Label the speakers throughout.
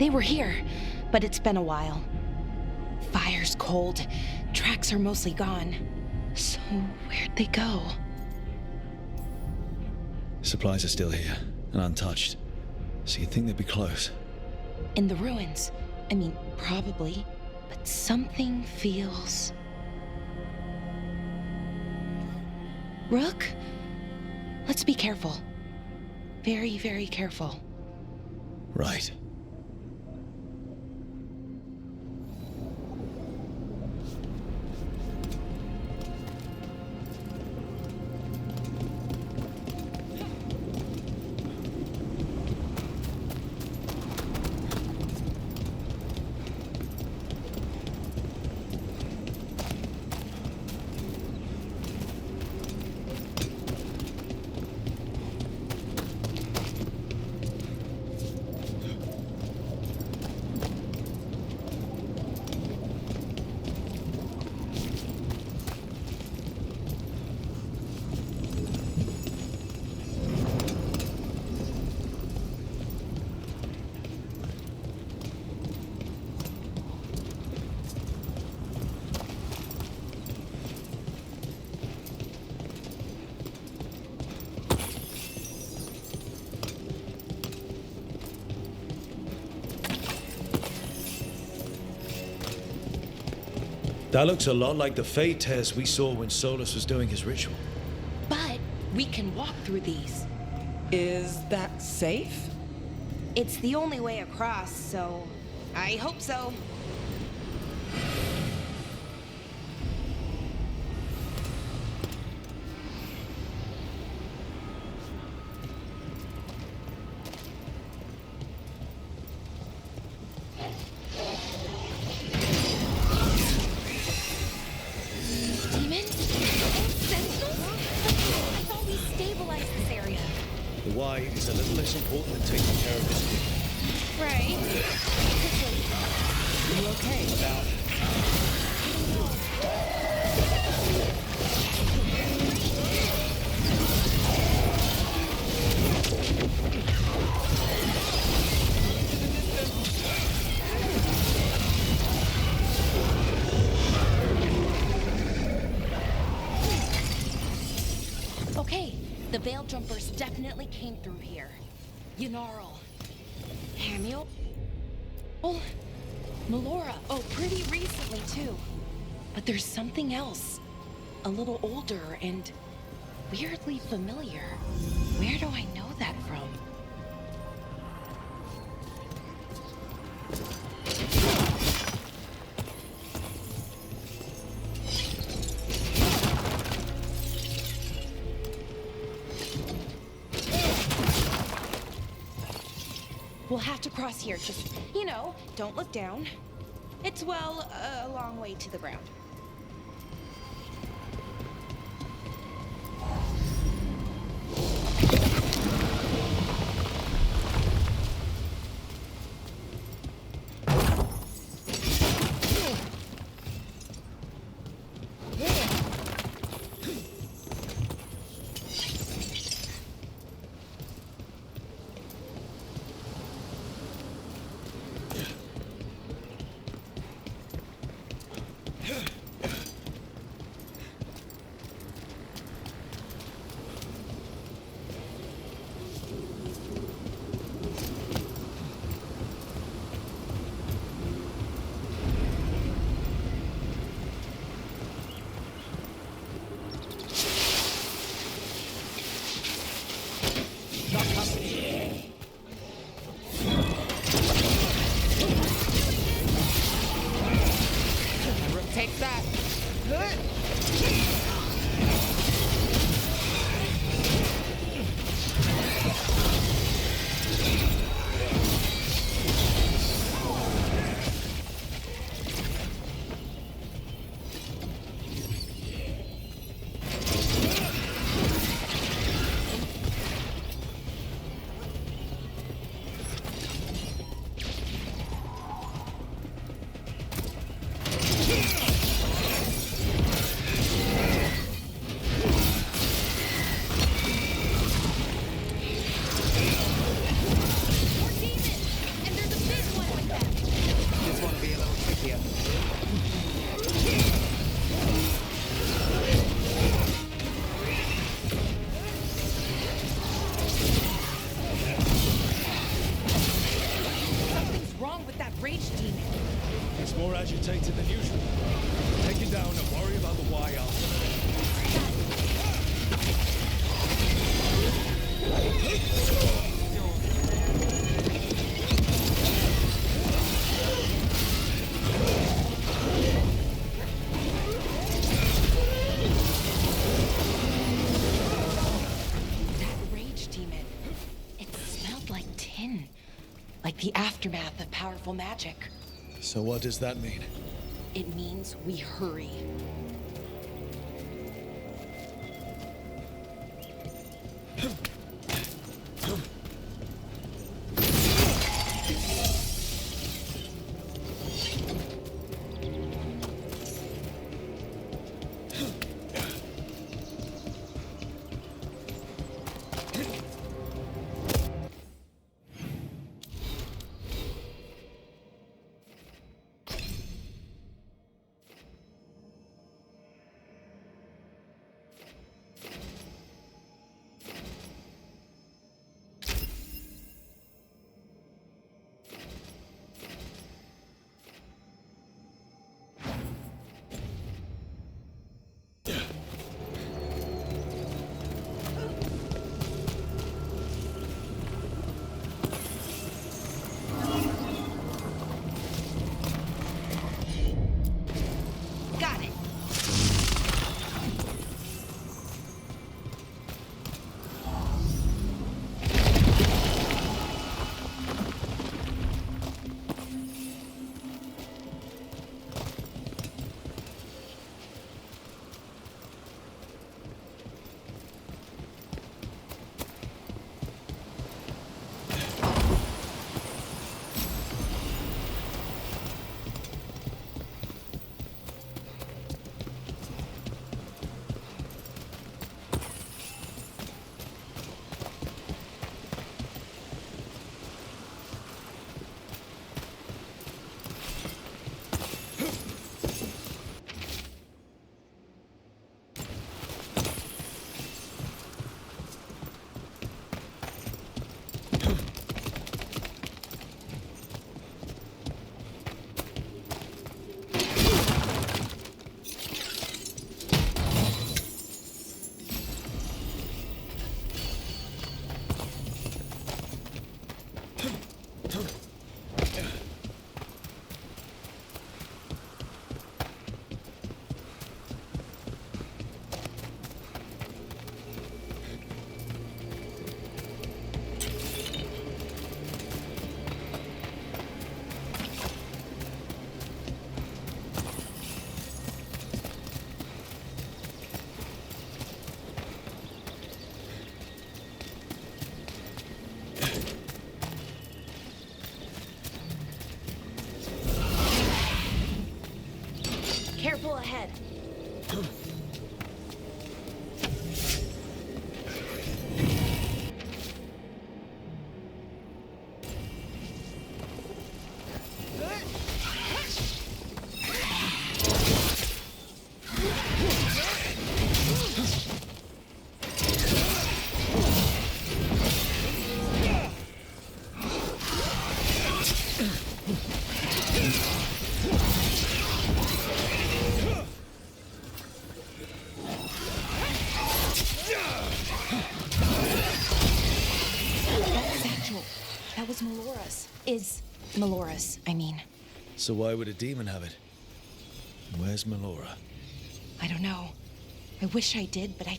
Speaker 1: They were here, but it's been a while. Fire's cold, tracks are mostly gone. So where'd they go?
Speaker 2: Supplies are still here, and untouched. So you'd think they'd be close.
Speaker 1: In the ruins. I mean, probably. But something feels... Rook? Let's be careful. Very, very careful.
Speaker 2: Right.
Speaker 3: That looks a lot like the Fey tears we saw when Solus was doing his ritual.
Speaker 1: But we can walk through these.
Speaker 4: Is that safe?
Speaker 1: It's the only way across, so I hope so.
Speaker 3: Why is a little less important than taking care of this kid.
Speaker 1: Right.
Speaker 4: You okay?
Speaker 1: Okay, the Veil Jumpers definitely came through here. Ynarl. Hamiel. Oh, Melora. Oh, pretty recently, too. But there's something else. A little older and weirdly familiar. Where do I know that from? We'll have to cross here. Just, don't look down. It's, well, a long way to the ground.
Speaker 3: agitated than usual. Take it down and worry about the why after.
Speaker 1: Like the aftermath of powerful magic.
Speaker 2: So what does that mean?
Speaker 1: It means we hurry. Careful ahead. That was Melora's. Is Melora's, I mean.
Speaker 2: So why would a demon have it? Where's Melora?
Speaker 1: I don't know. I wish I did, but I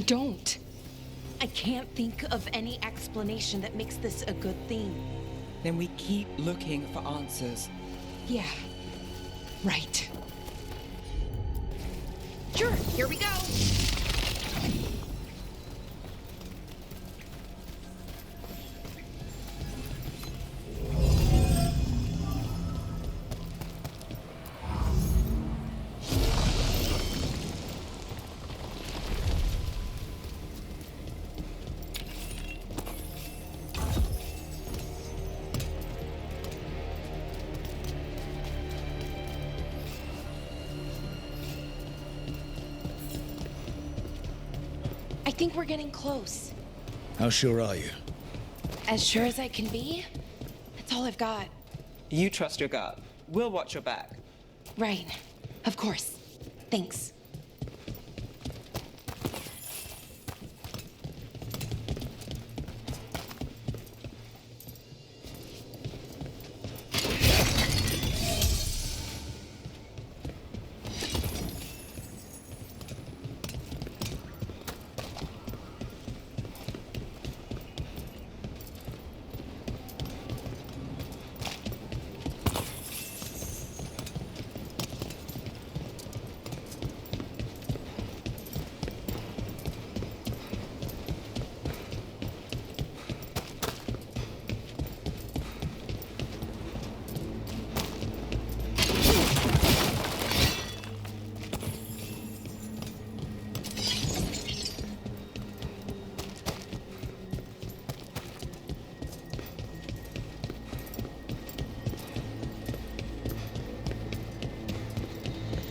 Speaker 1: don't. I can't think of any explanation that makes this a good thing.
Speaker 4: Then we keep looking for answers.
Speaker 1: Yeah. Right. Sure, here we go. I think we're getting close.
Speaker 2: How sure are you?
Speaker 1: As sure as I can be. That's all I've got.
Speaker 4: You trust your gut. We'll watch your back.
Speaker 1: Right. Of course. Thanks.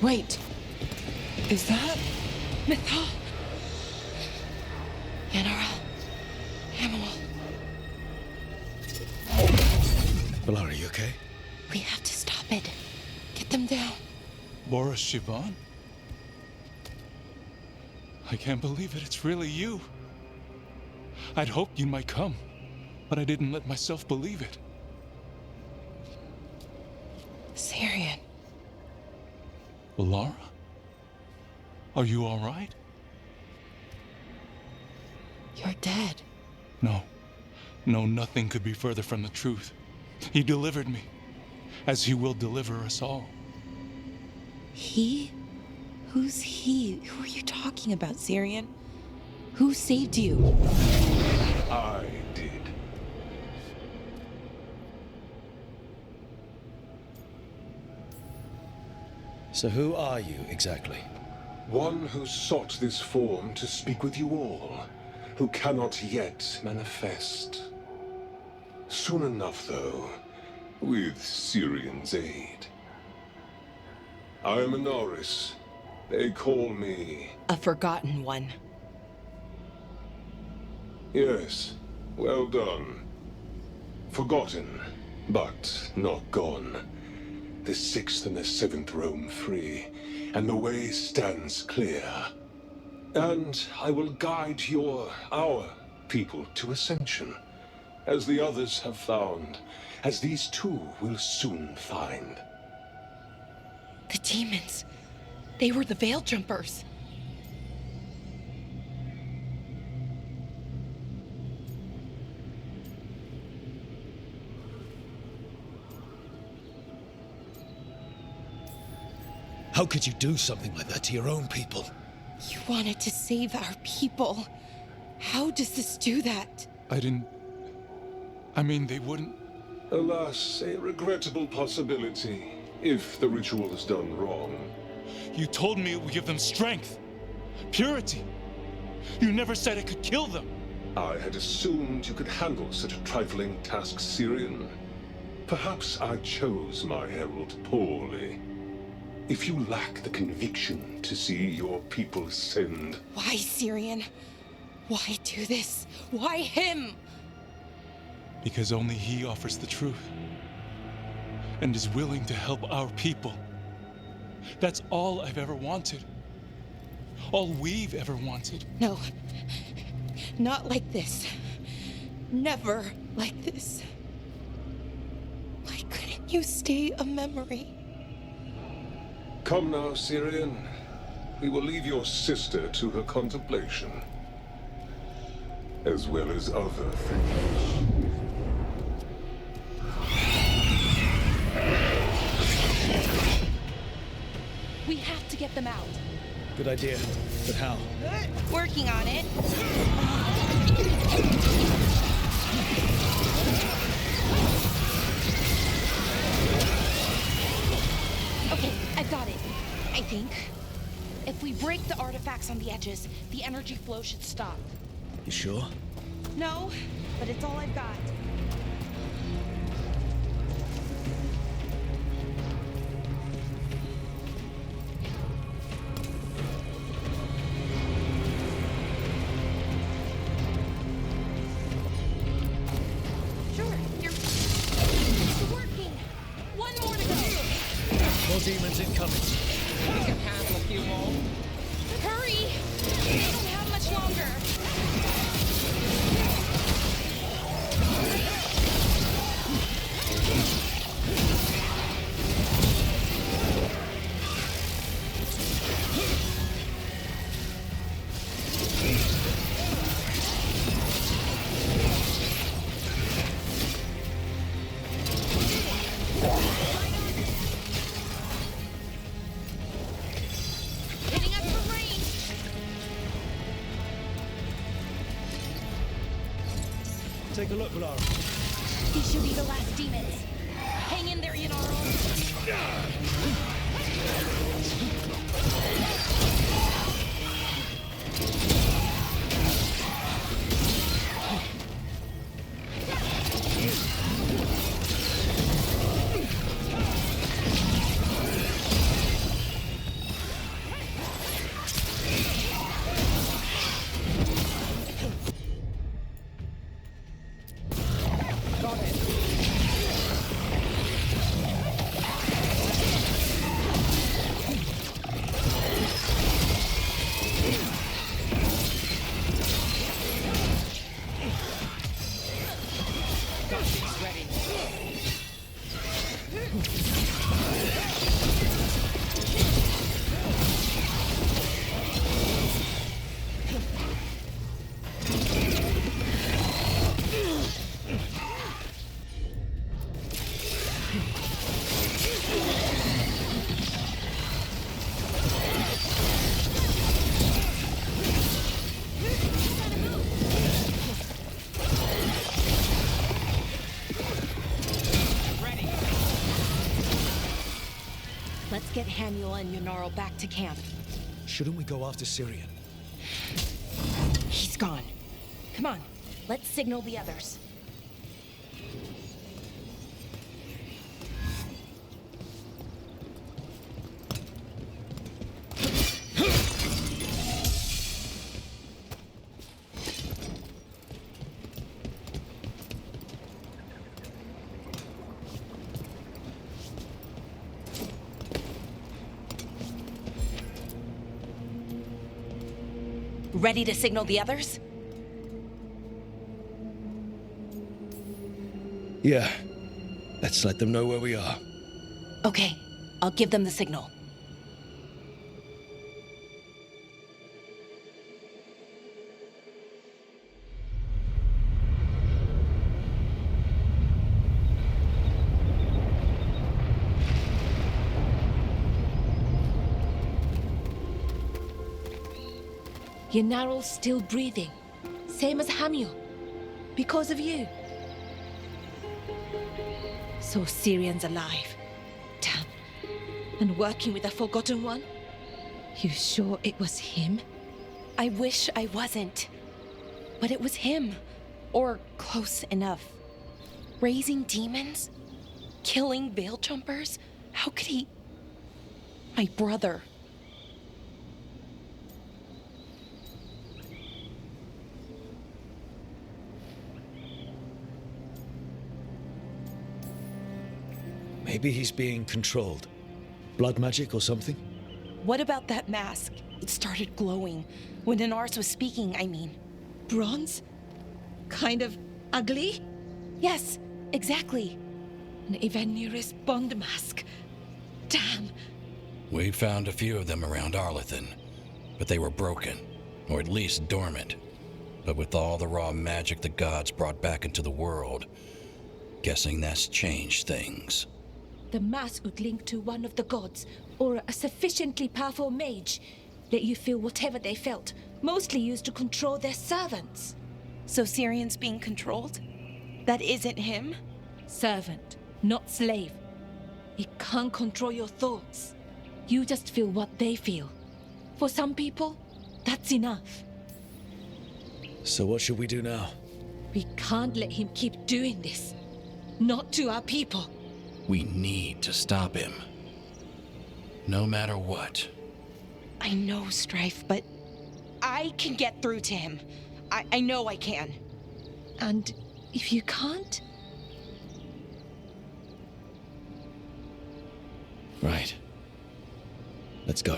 Speaker 4: Wait. Is that?
Speaker 1: Mythal. General. Animal.
Speaker 2: Valar, are you okay?
Speaker 1: We have to stop it. Get them down.
Speaker 5: Boris Shivan? I can't believe it. It's really you. I'd hoped you might come, but I didn't let myself believe it.
Speaker 1: Syrian.
Speaker 5: Valara? Are you all right?
Speaker 1: You're dead.
Speaker 5: No. No, nothing could be further from the truth. He delivered me, as he will deliver us all.
Speaker 1: He? Who's he? Who are you talking about, Syrian? Who saved you?
Speaker 6: I did.
Speaker 3: So who are you, exactly?
Speaker 6: One who sought this form to speak with you all, who cannot yet manifest. Soon enough, though, with Syrian's aid. I am a Norris. They call me...
Speaker 1: A forgotten one.
Speaker 6: Yes, well done. Forgotten, but not gone. The 6th and the 7th roam free, and the way stands clear. And I will guide our people to ascension, as the others have found, as these two will soon find.
Speaker 1: The demons. They were the Veil Jumpers.
Speaker 3: How could you do something like that to your own people?
Speaker 1: You wanted to save our people. How does this do that?
Speaker 5: They wouldn't...
Speaker 6: Alas, a regrettable possibility, if the ritual is done wrong.
Speaker 5: You told me it would give them strength, purity. You never said it could kill them.
Speaker 6: I had assumed you could handle such a trifling task, Syrian. Perhaps I chose my herald poorly. If you lack the conviction to see your people ascend...
Speaker 1: Why, Syrian? Why do this? Why him?
Speaker 5: Because only he offers the truth. And is willing to help our people. That's all I've ever wanted. All we've ever wanted.
Speaker 1: No. Not like this. Never like this. Why couldn't you stay a memory?
Speaker 6: Come now, Syrian. We will leave your sister to her contemplation, as well as other things.
Speaker 1: We have to get them out.
Speaker 2: Good idea. But how?
Speaker 1: Working on it. Okay, I've got it. I think. If we break the artifacts on the edges, the energy flow should stop.
Speaker 2: You sure?
Speaker 1: No, but it's all I've got. Sure, you're... It's working! One more to go!
Speaker 3: demons incoming.
Speaker 4: We can handle a few more.
Speaker 1: Hurry! We don't have much longer. Hitting us from range.
Speaker 3: Take a look, Lara.
Speaker 1: These should be the last demons. Hang in there, Yanaro. Let's get Haniel and Yanaro back to camp.
Speaker 3: Shouldn't we go after Syrian?
Speaker 1: He's gone. Come on, let's signal the others. Ready to signal the others?
Speaker 2: Yeah. Let's let them know where we are.
Speaker 1: Okay, I'll give them the signal. Yanaro's still breathing. Same as Hamiel. Because of you. So Syrian's alive. Damn. And working with the Forgotten One? You sure it was him? I wish I wasn't. But it was him. Or close enough. Raising demons? Killing veil jumpers? How could he... My brother.
Speaker 3: Maybe he's being controlled. Blood magic or something?
Speaker 1: What about that mask? It started glowing. When Inars was speaking, I mean.
Speaker 7: Bronze? Kind of ugly?
Speaker 1: Yes, exactly.
Speaker 7: An Evenuris Bond mask. Damn.
Speaker 8: We found a few of them around Arlethan, but they were broken, or at least dormant. But with all the raw magic the gods brought back into the world, guessing that's changed things.
Speaker 7: The mask would link to one of the gods, or a sufficiently powerful mage. Let you feel whatever they felt, mostly used to control their servants.
Speaker 1: So Syrian's being controlled? That isn't him?
Speaker 7: Servant, not slave. It can't control your thoughts. You just feel what they feel. For some people, that's enough.
Speaker 3: So what should we do now?
Speaker 7: We can't let him keep doing this. Not to our people.
Speaker 8: We need to stop him. No matter what.
Speaker 1: I know, Strife, but I can get through to him. I know I can.
Speaker 7: And if you can't?
Speaker 2: Right. Let's go.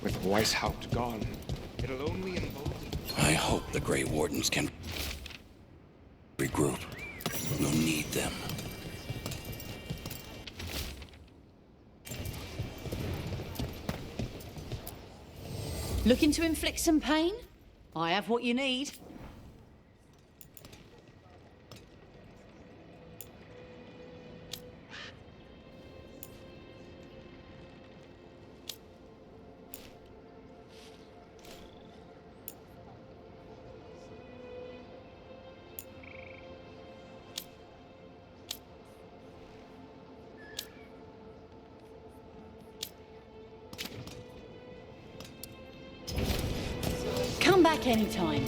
Speaker 9: With Weishaupt gone, it'll only embolden.
Speaker 8: I hope the Grey Wardens can regroup. We'll need them.
Speaker 10: Looking to inflict some pain? I have what you need. Come back anytime.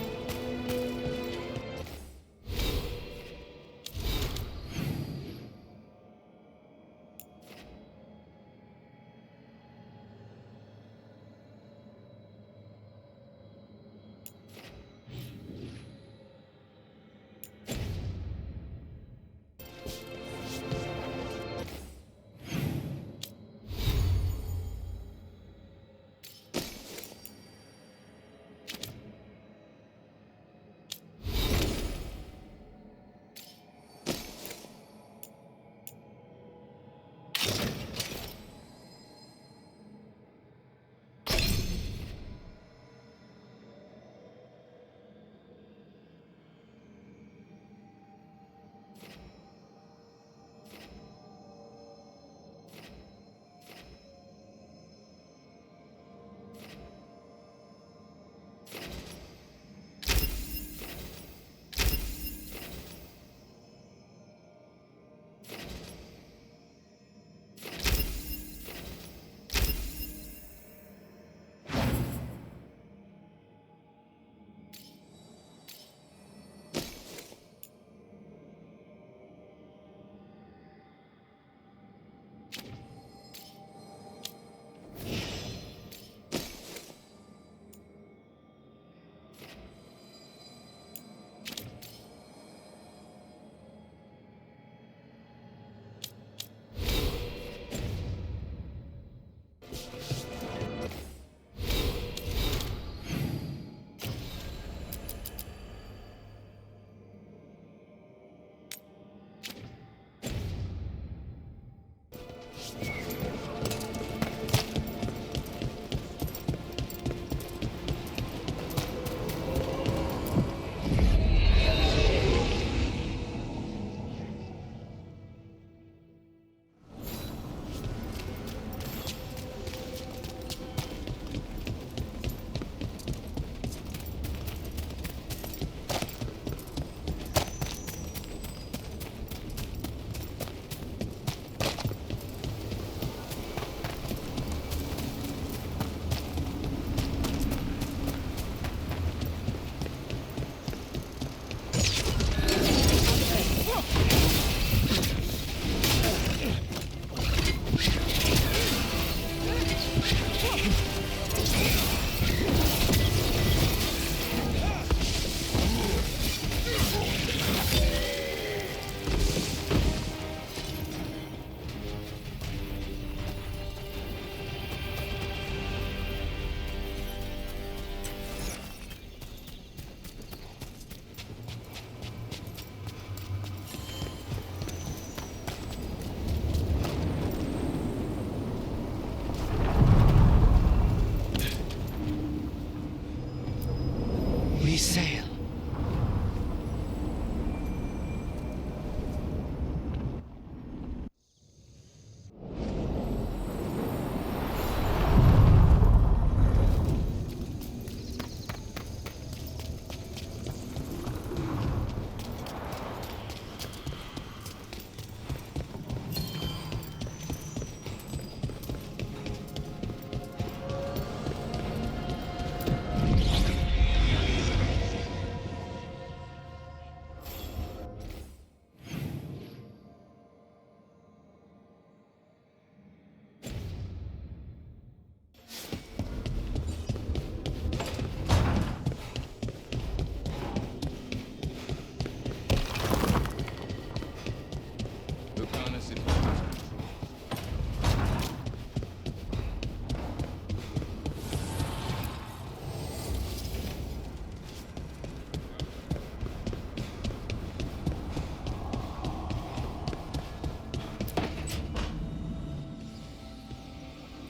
Speaker 9: Listen.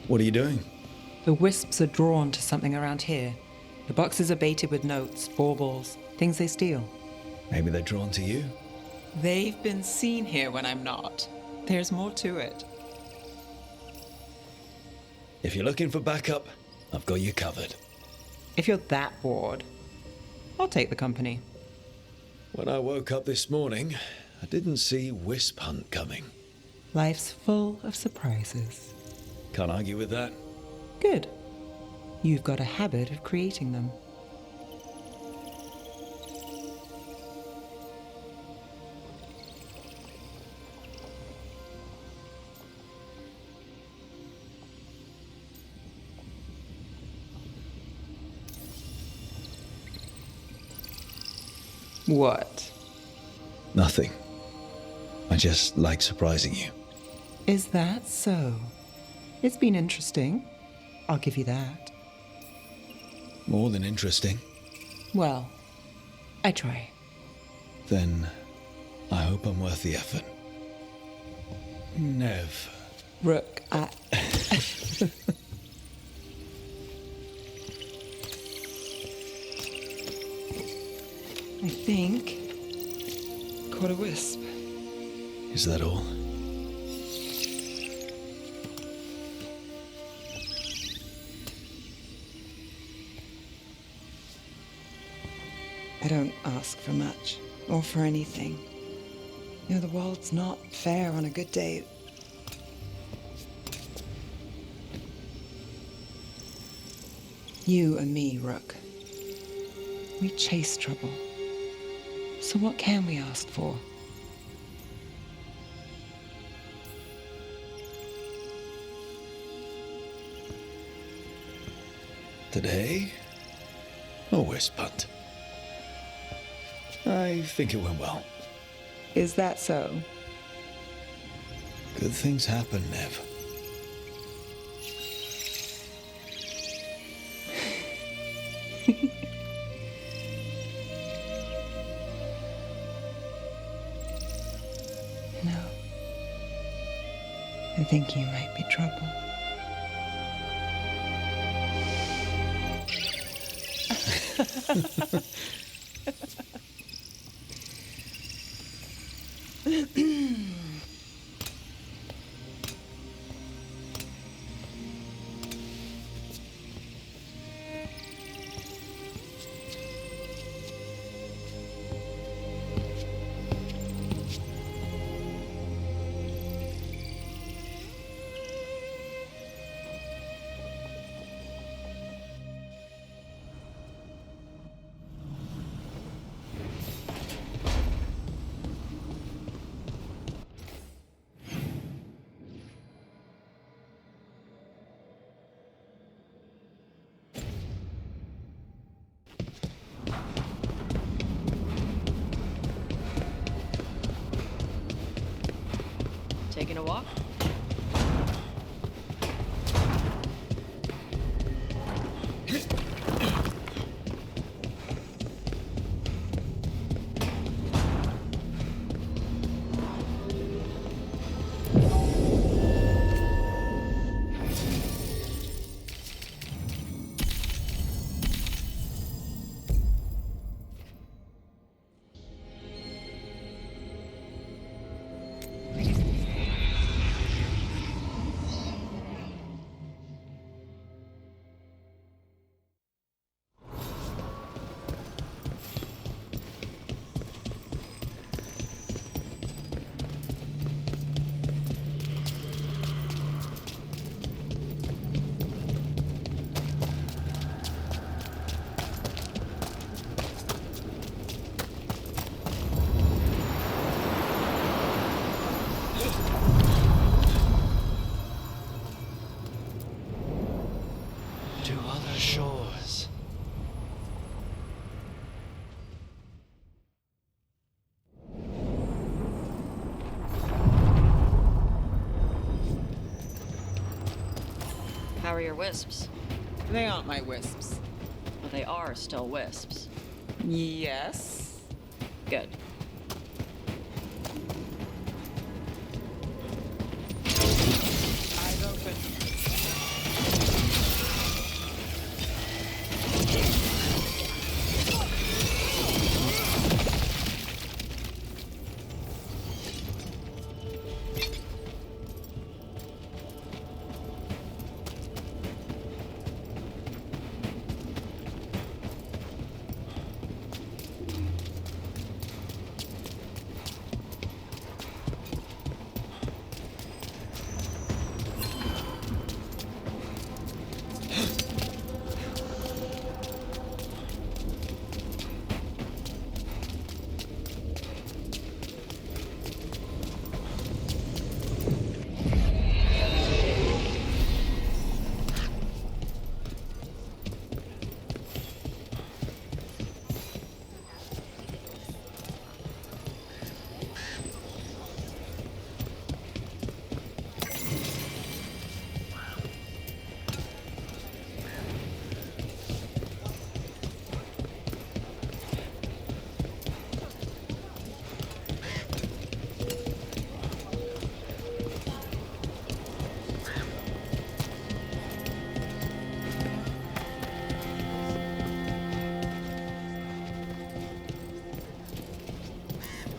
Speaker 2: What are you doing?
Speaker 11: The wisps are drawn to something around here. The boxes are baited with notes, baubles, things they steal.
Speaker 2: Maybe they're drawn to you?
Speaker 11: They've been seen here when I'm not. There's more to it.
Speaker 2: If you're looking for backup, I've got you covered.
Speaker 11: If you're that bored, I'll take the company.
Speaker 3: When I woke up this morning, I didn't see Wisp Hunt coming.
Speaker 11: Life's full of surprises.
Speaker 3: Can't argue with that.
Speaker 11: Good. You've got a habit of creating them. What?
Speaker 2: Nothing. I just like surprising you.
Speaker 11: Is that so? It's been interesting. I'll give you that.
Speaker 2: More than interesting.
Speaker 11: Well, I try.
Speaker 2: Then I hope I'm worth the effort.
Speaker 3: Nev.
Speaker 11: Rook, I think caught a wisp.
Speaker 2: Is that all?
Speaker 11: I don't ask for much, or for anything. You know, the world's not fair on a good day. You and me, Rook. We chase trouble. So what can we ask for?
Speaker 2: Today? A wisp hunt. I think it went well.
Speaker 11: Is that so?
Speaker 2: Good things happen, Nev.
Speaker 11: No. I think you might be trouble.
Speaker 10: Taking a walk?
Speaker 12: How are your wisps?
Speaker 11: They aren't my wisps.
Speaker 12: Well, they are still wisps.
Speaker 11: Yes.
Speaker 12: Good.
Speaker 11: Eyes open.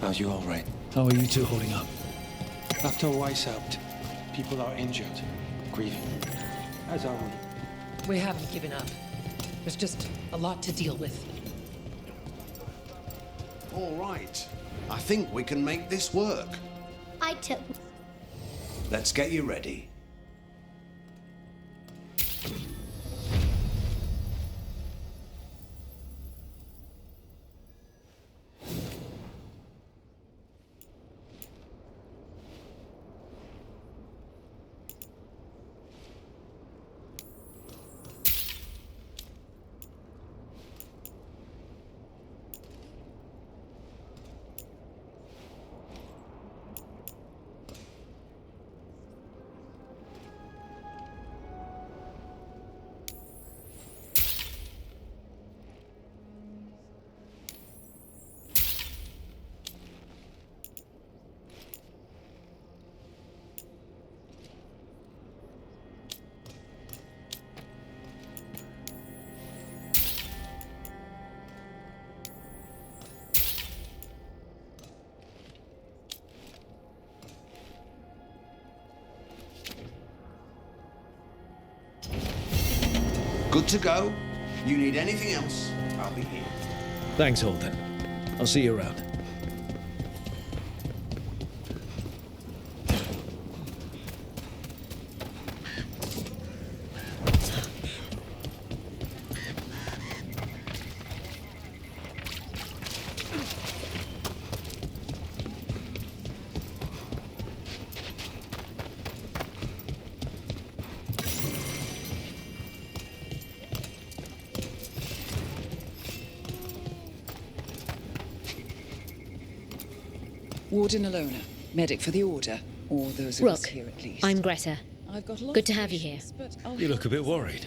Speaker 13: Are you all right?
Speaker 2: How are you two holding up?
Speaker 13: After Weiss out, people are injured, grieving. As are we.
Speaker 4: We haven't given up. There's just a lot to deal with.
Speaker 14: All right. I think we can make this work.
Speaker 15: I took.
Speaker 14: Let's get you ready. Good to go. You need anything else, I'll be here.
Speaker 3: Thanks, Holden. I'll see you around.
Speaker 11: Warden Alona, medic for the Order, or those of us
Speaker 16: Rook,
Speaker 11: here at least.
Speaker 16: I'm Greta.
Speaker 11: I've got a lot
Speaker 16: Good to
Speaker 11: of
Speaker 16: have you here.
Speaker 11: patience, but I'll
Speaker 3: You look a bit worried.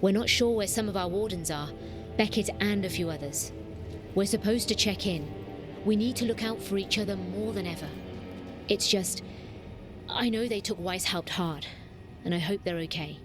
Speaker 16: We're not sure where some of our wardens are, Beckett and a few others. We're supposed to check in. We need to look out for each other more than ever. It's just, I know they took Weishaupt hard, and I hope they're okay.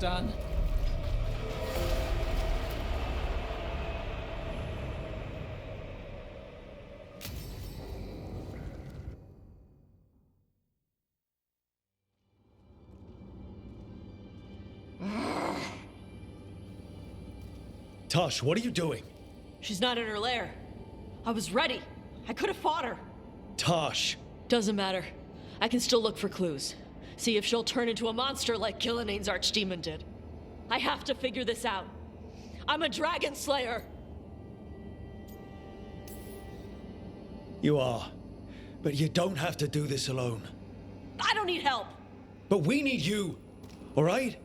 Speaker 4: done.
Speaker 3: Tosh, what are you doing?
Speaker 12: She's not in her lair. I was ready. I could have fought her.
Speaker 3: Tosh!
Speaker 12: Doesn't matter. I can still look for clues. See if she'll turn into a monster like Killianane's archdemon did. I have to figure this out. I'm a dragon slayer.
Speaker 3: You are. But you don't have to do this alone.
Speaker 12: I don't need help.
Speaker 3: But we need you, all right?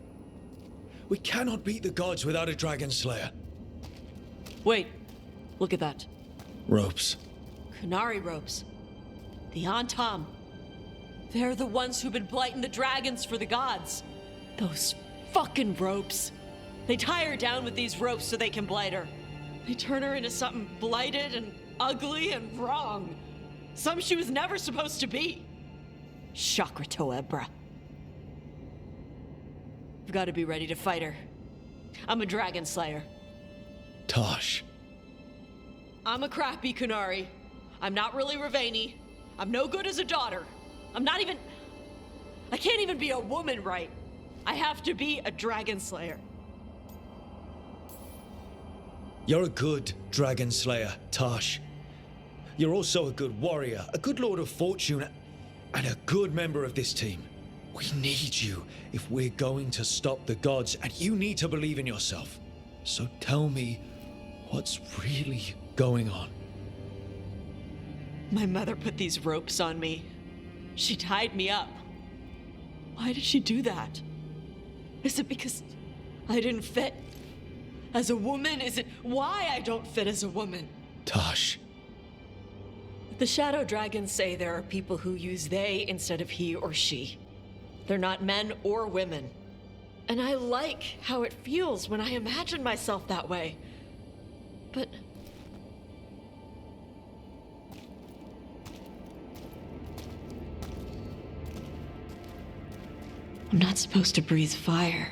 Speaker 3: We cannot beat the gods without a dragon slayer.
Speaker 12: Wait, look at that.
Speaker 3: Ropes.
Speaker 12: Qunari ropes. The Antam. They're the ones who've been blighting the dragons for the gods. Those fucking ropes. They tie her down with these ropes so they can blight her. They turn her into something blighted and ugly and wrong. Some she was never supposed to be. Chakra Toebra. I've got to be ready to fight her. I'm a dragon slayer.
Speaker 3: Tosh.
Speaker 12: I'm a crappy Qunari. I'm not really Ravani. I'm no good as a daughter. I can't even be a woman right. I have to be a dragon slayer.
Speaker 3: You're a good dragon slayer, Tosh. You're also a good warrior, a good lord of fortune, and a good member of this team. We need you if we're going to stop the gods, and you need to believe in yourself. So tell me, what's really going on?
Speaker 12: My mother put these ropes on me. She tied me up. Why did she do that? Is it because I didn't fit as a woman? Is it why I don't fit as a woman?
Speaker 3: Tosh.
Speaker 12: The Shadow Dragons say there are people who use they instead of he or she. They're not men or women. And I like how it feels when I imagine myself that way. But I'm not supposed to breathe fire.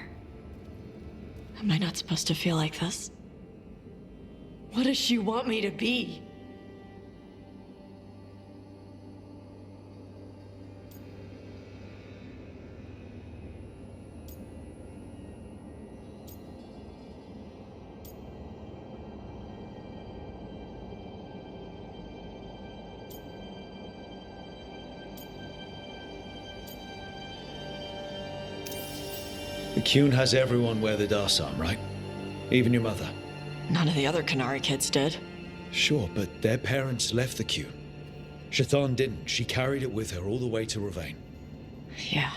Speaker 12: Am I not supposed to feel like this? What does she want me to be?
Speaker 3: The Qun has everyone wear the Darsam, right? Even your mother.
Speaker 12: None of the other Qunari kids did.
Speaker 3: Sure, but their parents left the Qun. Shathan didn't. She carried it with her all the way to Ravane.
Speaker 12: Yeah.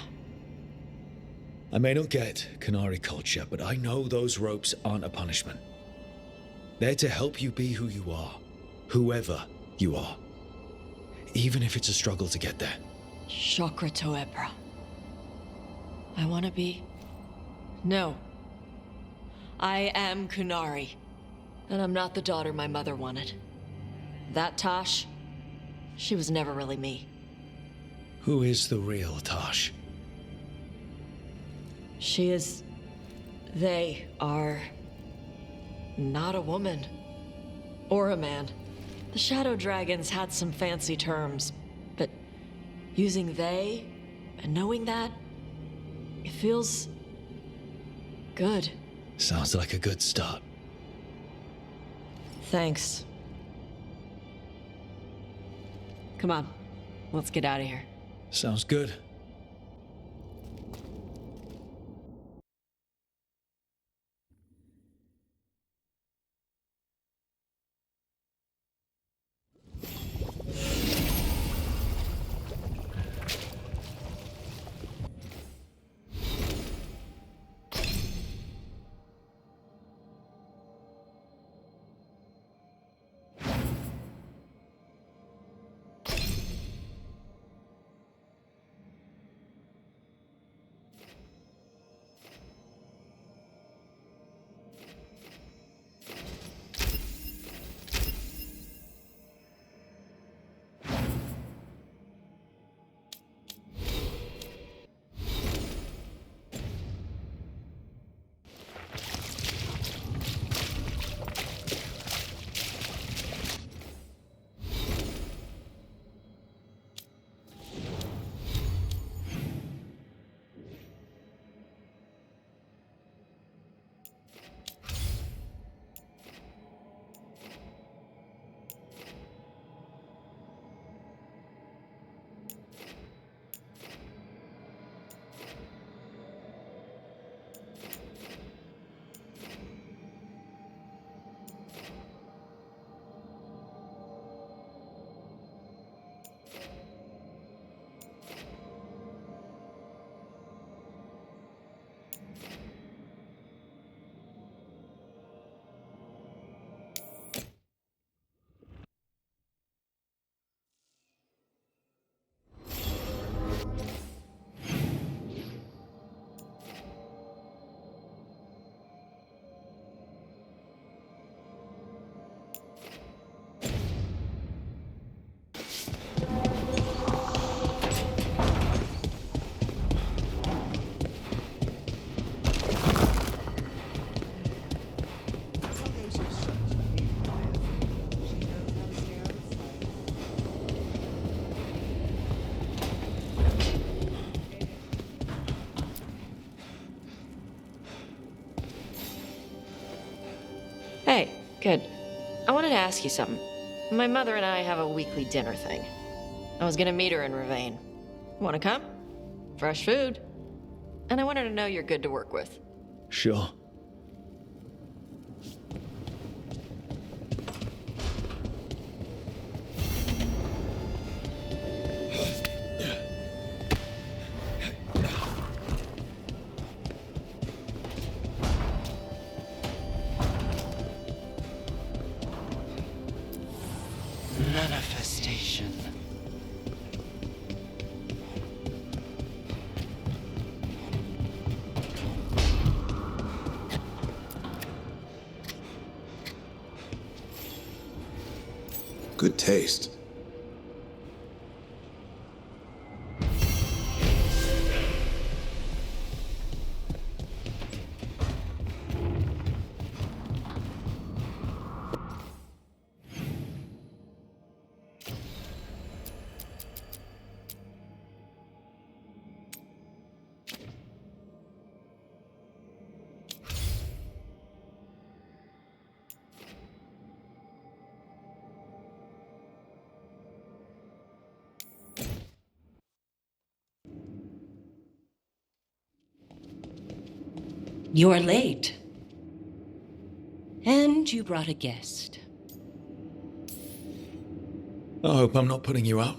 Speaker 3: I may not get Qunari culture, but I know those ropes aren't a punishment. They're to help you be who you are. Whoever you are. Even if it's a struggle to get there.
Speaker 12: Chakra Toebra. I want to be... No. I am Qunari. And I'm not the daughter my mother wanted. That Tosh, she was never really me.
Speaker 3: Who is the real Tosh?
Speaker 12: She is... They are... not a woman. Or a man. The Shadow Dragons had some fancy terms, but using they and knowing that, it feels... good.
Speaker 3: Sounds like a good start.
Speaker 12: Thanks. Come on, let's get out of here.
Speaker 3: Sounds good.
Speaker 12: Good. I wanted to ask you something. My mother and I have a weekly dinner thing. I was gonna meet her in Ravane. Wanna come? Fresh food. And I wanted to know you're good to work with.
Speaker 2: Sure.
Speaker 15: Manifestation.
Speaker 6: Good taste.
Speaker 17: You're late. And you brought a guest.
Speaker 3: I hope I'm not putting you out.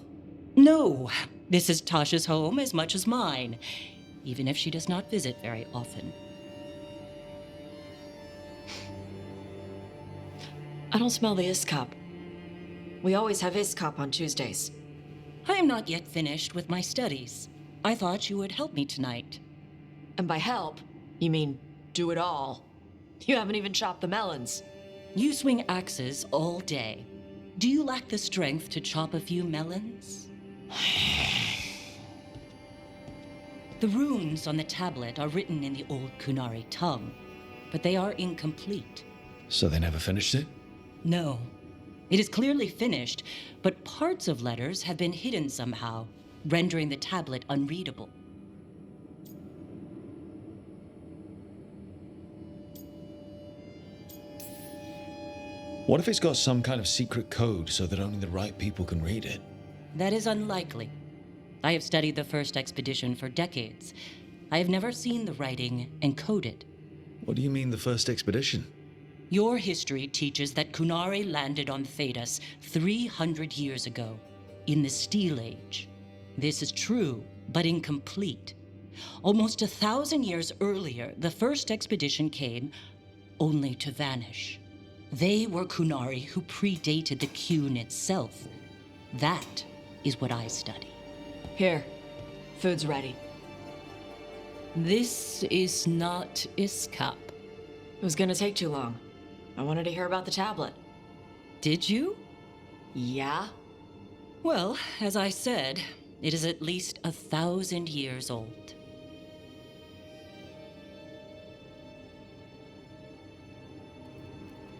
Speaker 17: No, this is Tasha's home as much as mine, even if she does not visit very often.
Speaker 12: I don't smell the Iskop. We always have Iskop on Tuesdays.
Speaker 17: I am not yet finished with my studies. I thought you would help me tonight.
Speaker 12: And by help, you mean do it all. You haven't even chopped the melons.
Speaker 17: You swing axes all day. Do you lack the strength to chop a few melons? The runes on the tablet are written in the old Kunari tongue, but they are incomplete.
Speaker 2: So they never finished it?
Speaker 17: No. It is clearly finished, but parts of letters have been hidden somehow, rendering the tablet unreadable.
Speaker 2: What if it's got some kind of secret code so that only the right people can read it?
Speaker 17: That is unlikely. I have studied the first expedition for decades. I have never seen the writing encoded.
Speaker 2: What do you mean, the first expedition?
Speaker 17: Your history teaches that Kunari landed on Thedas 300 years ago, in the Steel Age. This is true, but incomplete. Almost 1,000 years earlier, the first expedition came, only to vanish. They were Kunari who predated the Qun itself. That is what I study.
Speaker 12: Here, food's ready.
Speaker 17: This is not Iskop.
Speaker 12: It was gonna take too long. I wanted to hear about the tablet.
Speaker 17: Did you?
Speaker 12: Yeah?
Speaker 17: Well, as I said, it is at least 1,000 years old.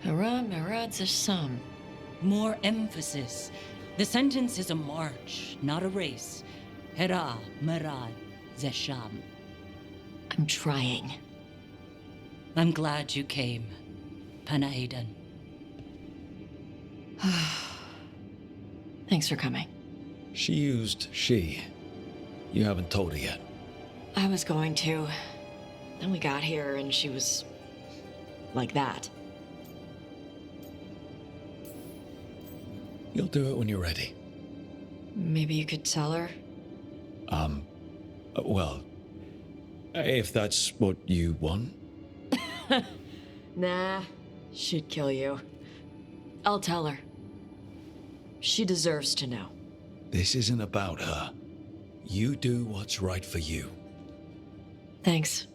Speaker 12: Hara Merad Zesham.
Speaker 17: More emphasis. The sentence is a march, not a race. Hera Merad Zesham.
Speaker 12: I'm trying.
Speaker 17: I'm glad you came, Panaidan.
Speaker 12: Thanks for coming.
Speaker 2: She used she. You haven't told her yet.
Speaker 12: I was going to. Then we got here and she was like that.
Speaker 2: You'll do it when you're ready.
Speaker 12: Maybe you could tell her?
Speaker 2: Well, if that's what you want.
Speaker 12: Nah, she'd kill you. I'll tell her. She deserves to know.
Speaker 2: This isn't about her. You do what's right for you.
Speaker 12: Thanks.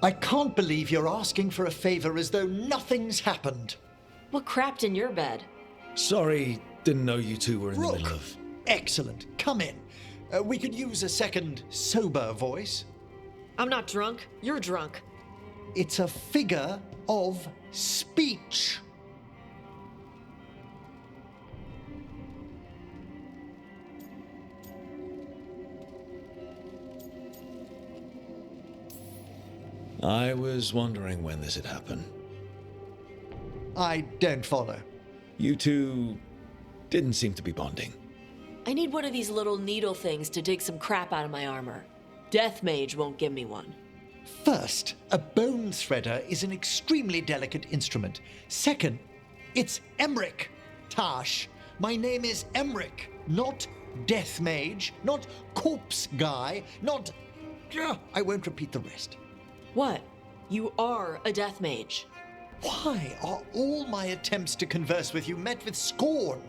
Speaker 15: I can't believe you're asking for a favor as though nothing's happened.
Speaker 12: What crapped in your bed?
Speaker 3: Sorry, didn't know you two were in the
Speaker 15: Rook,
Speaker 3: middle of...
Speaker 15: excellent. Come in. We could use a second sober voice.
Speaker 12: I'm not drunk. You're drunk.
Speaker 15: It's a figure of speech.
Speaker 2: I was wondering when this had happened.
Speaker 15: I don't follow.
Speaker 2: You two didn't seem to be bonding.
Speaker 12: I need one of these little needle things to dig some crap out of my armor. Death Mage won't give me one.
Speaker 15: First, a bone threader is an extremely delicate instrument. Second, it's Emric. Tash, my name is Emric, not Death Mage, not Corpse Guy, not... I won't repeat the rest.
Speaker 12: What? You are a Death Mage.
Speaker 15: Why are all my attempts to converse with you met with scorn?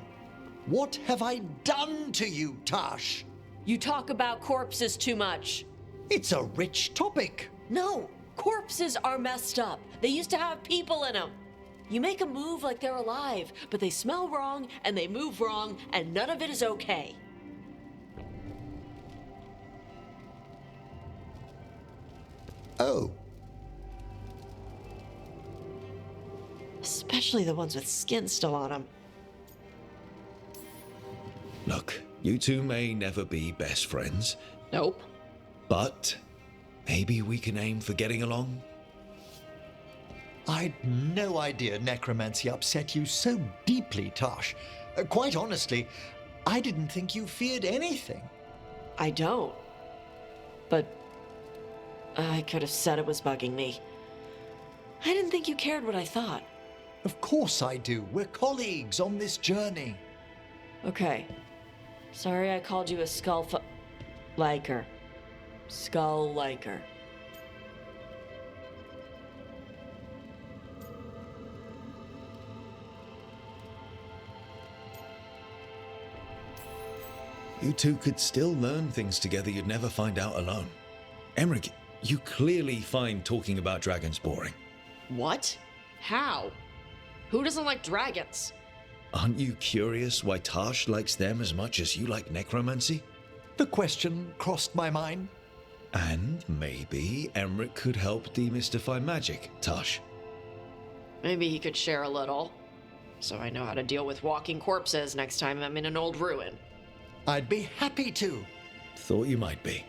Speaker 15: What have I done to you, Tash?
Speaker 12: You talk about corpses too much.
Speaker 15: It's a rich topic.
Speaker 12: No, corpses are messed up. They used to have people in them. You make a move like they're alive, but they smell wrong and they move wrong, and none of it is okay.
Speaker 15: Oh.
Speaker 12: Especially the ones with skin still on them.
Speaker 2: Look, you two may never be best friends.
Speaker 12: Nope.
Speaker 2: But maybe we can aim for getting along?
Speaker 15: I'd no idea necromancy upset you so deeply, Tash. Quite honestly, I didn't think you feared anything.
Speaker 12: I don't. But I could have said it was bugging me. I didn't think you cared what I thought.
Speaker 15: Of course I do. We're colleagues on this journey.
Speaker 12: Okay. Sorry I called you a liker. Skull liker.
Speaker 2: You two could still learn things together you'd never find out alone. Emric, you clearly find talking about dragons boring.
Speaker 12: What? How? Who doesn't like dragons?
Speaker 2: Aren't you curious why Tash likes them as much as you like necromancy?
Speaker 15: The question crossed my mind.
Speaker 2: And maybe Emric could help demystify magic, Tash.
Speaker 12: Maybe he could share a little. So I know how to deal with walking corpses next time I'm in an old ruin.
Speaker 15: I'd be happy to.
Speaker 2: Thought you might be.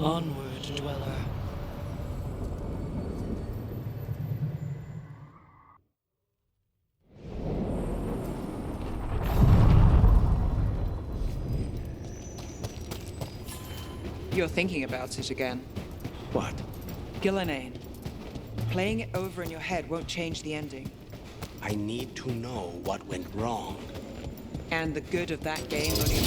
Speaker 17: Onward, dweller.
Speaker 18: You're thinking about it again.
Speaker 19: What?
Speaker 18: Gillenane. Playing it over in your head won't change the ending.
Speaker 19: I need to know what went wrong.
Speaker 18: And the good of that game only...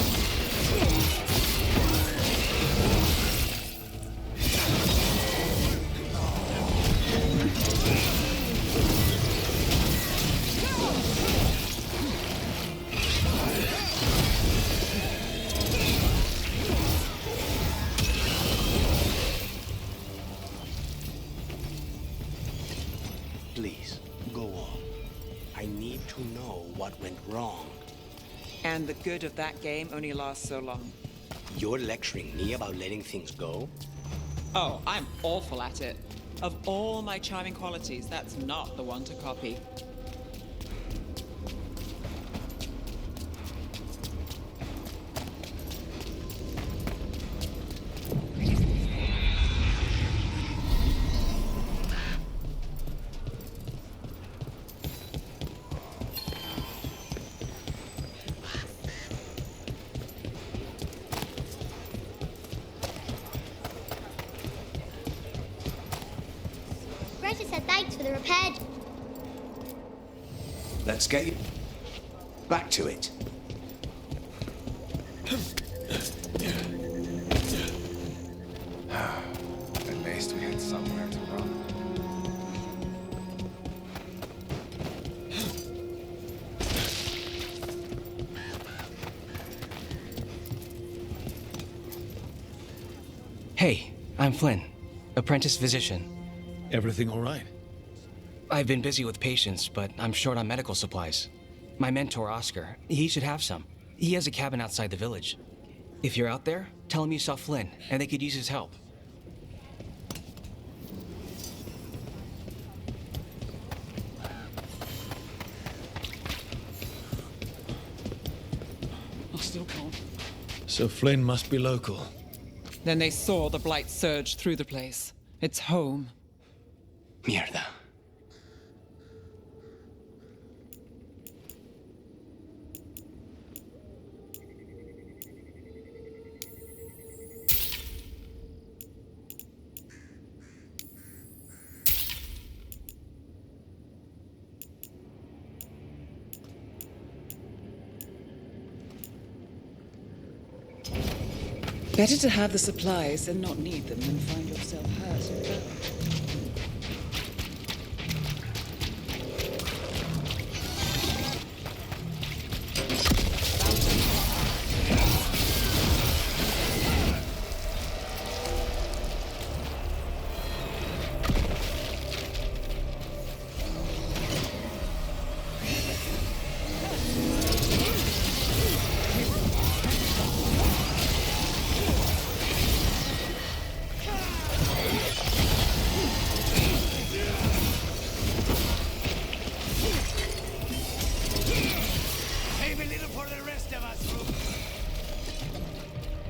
Speaker 19: Please, go on. I need to know what went wrong.
Speaker 18: And the good of that game only lasts so long.
Speaker 19: You're lecturing me about letting things go?
Speaker 18: Oh, I'm awful at it. Of all my charming qualities, that's not the one to copy.
Speaker 20: Greta said thanks for the repair.
Speaker 14: Let's get you back to it.
Speaker 9: At least we had somewhere to run.
Speaker 21: Hey, I'm Flynn, apprentice physician.
Speaker 3: Everything all right?
Speaker 21: I've been busy with patients, but I'm short on medical supplies. My mentor, Oscar, he should have some. He has a cabin outside the village. If you're out there, tell him you saw Flynn, and they could use his help.
Speaker 18: I still can't.
Speaker 3: So Flynn must be local.
Speaker 18: Then they saw the blight surge through the place. It's home.
Speaker 19: Mierda.
Speaker 18: Better to have the supplies and not need them than find yourself hurt.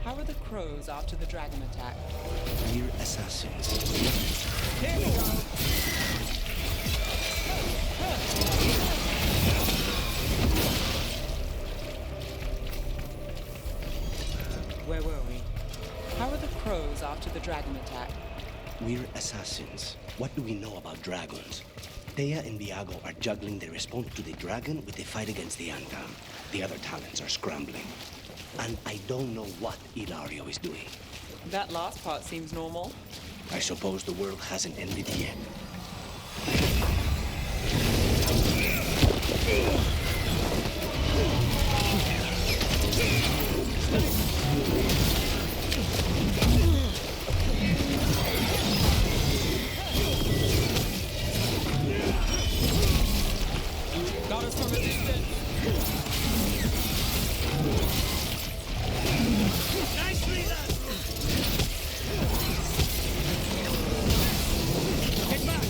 Speaker 18: How are the crows after the dragon attack?
Speaker 19: We're assassins.
Speaker 18: Here we go. Where were we? How are the crows after the dragon attack?
Speaker 19: We're assassins. What do we know about dragons? Thea and Viago are juggling the response to the dragon with the fight against the Antam. The other talents are scrambling. And I don't know what Ilario is doing.
Speaker 18: That last part seems normal.
Speaker 19: I suppose the world hasn't ended yet.
Speaker 18: Got us from a distance.
Speaker 22: Nicely done! Get back!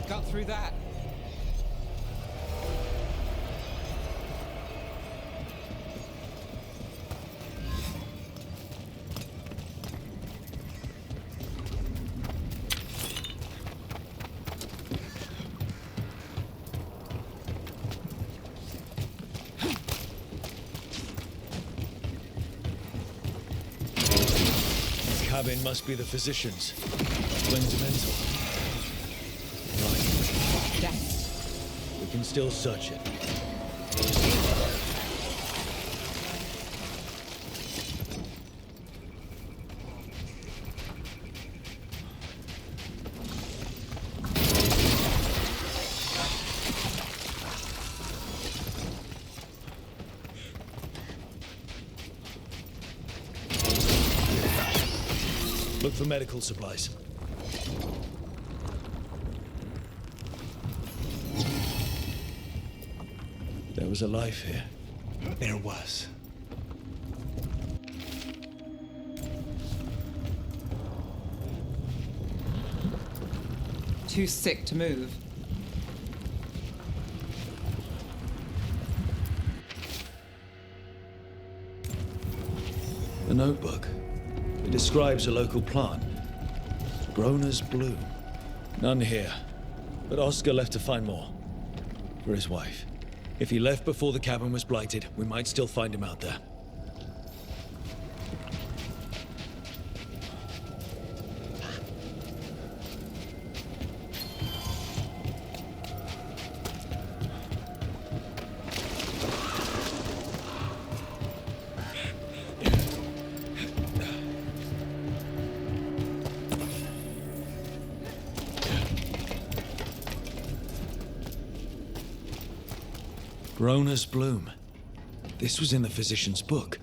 Speaker 18: Got through that.
Speaker 3: cabin must be the physician's. Flynn's mental. Right.
Speaker 18: Yes.
Speaker 3: We can still search it. Look for medical supplies. There was a life here.
Speaker 13: There was.
Speaker 18: Too sick to move.
Speaker 3: The notebook. It describes a local plant. Grown as bloom. None here. But Oscar left to find more. For his wife. If he left before the cabin was blighted, we might still find him out there. Grown as bloom. This was in the physician's book.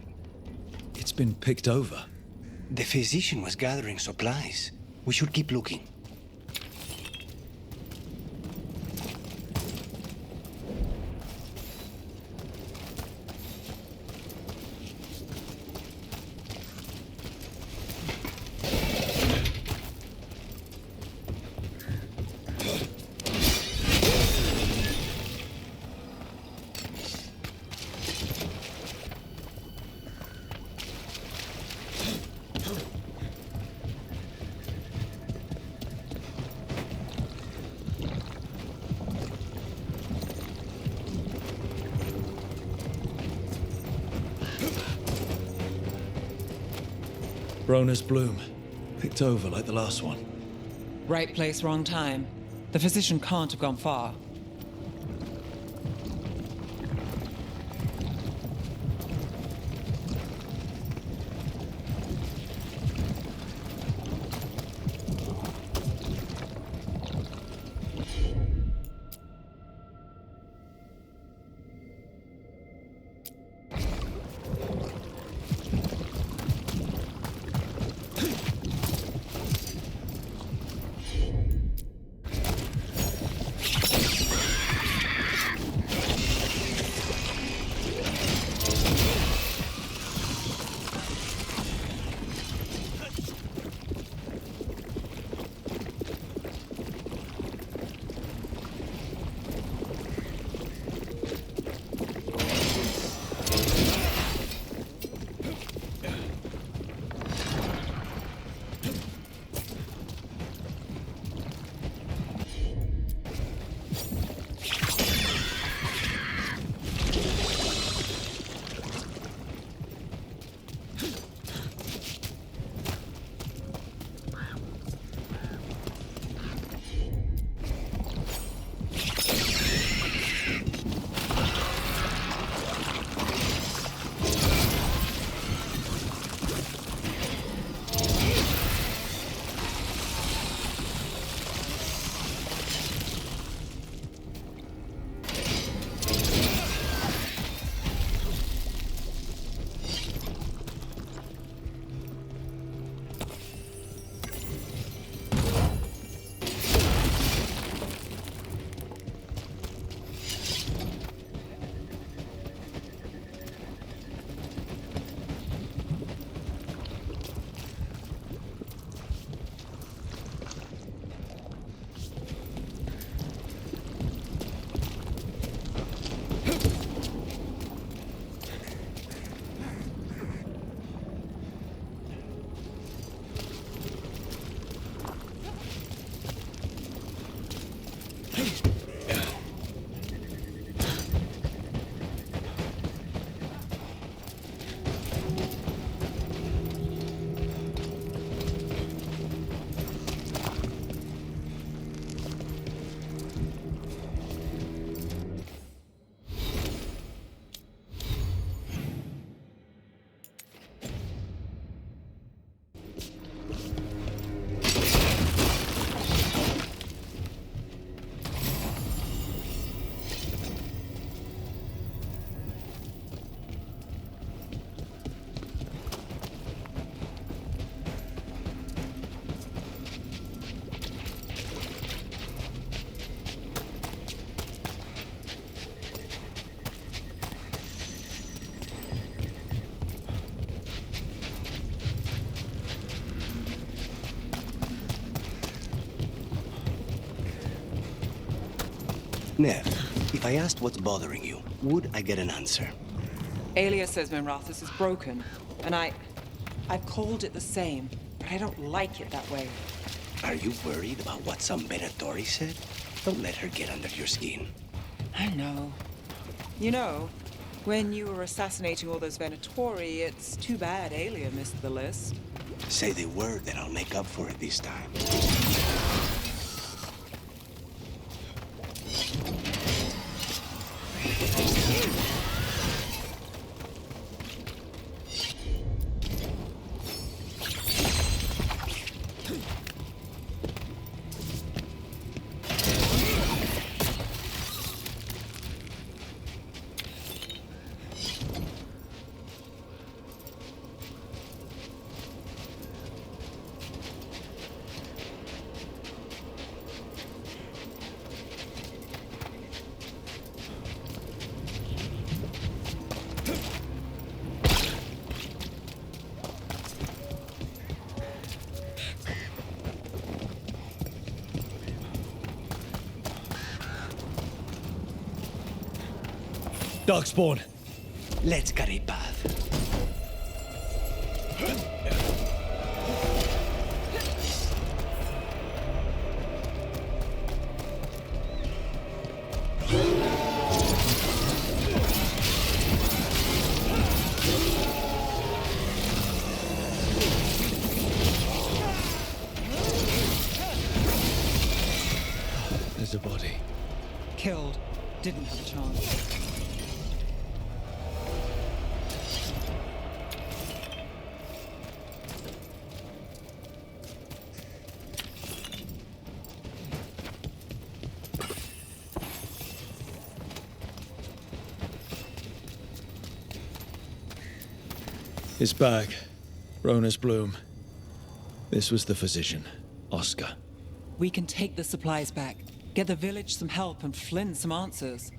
Speaker 3: It's been picked over.
Speaker 19: The physician was gathering supplies. We should keep looking.
Speaker 3: Grown as bloom. Picked over like the last one.
Speaker 18: Right place, wrong time. The physician can't have gone far.
Speaker 19: Nev, if I asked what's bothering you, would I get an answer?
Speaker 18: Alia says Minrathus is broken, and I've called it the same, but I don't like it that way.
Speaker 19: Are you worried about what some Venatori said? Don't let her get under your skin.
Speaker 18: I know. You know, when you were assassinating all those Venatori, it's too bad Alia missed the list.
Speaker 19: Say the word that I'll make up for it this time.
Speaker 3: Darkspawn.
Speaker 19: Let's cut a path.
Speaker 3: There's a body.
Speaker 18: Killed. Didn't have a chance.
Speaker 3: His bag. Rona's bloom. This was the physician, Oscar.
Speaker 18: We can take the supplies back, get the village some help, and Flynn some answers.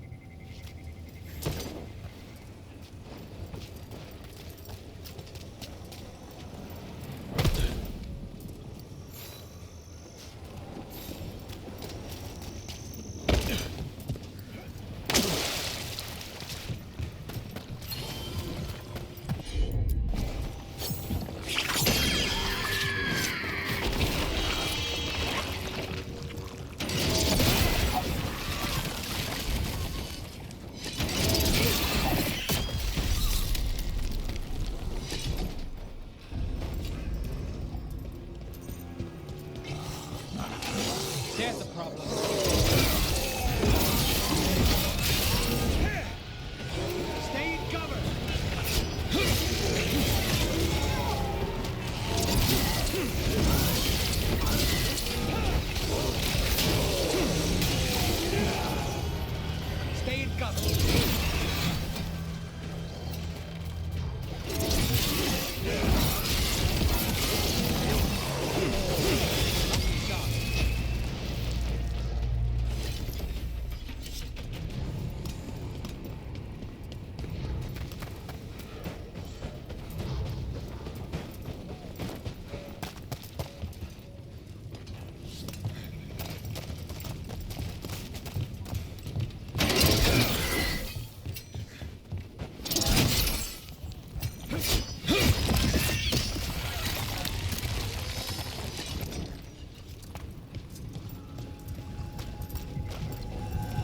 Speaker 18: There's a problem.
Speaker 22: Stay in cover. Stay in cover.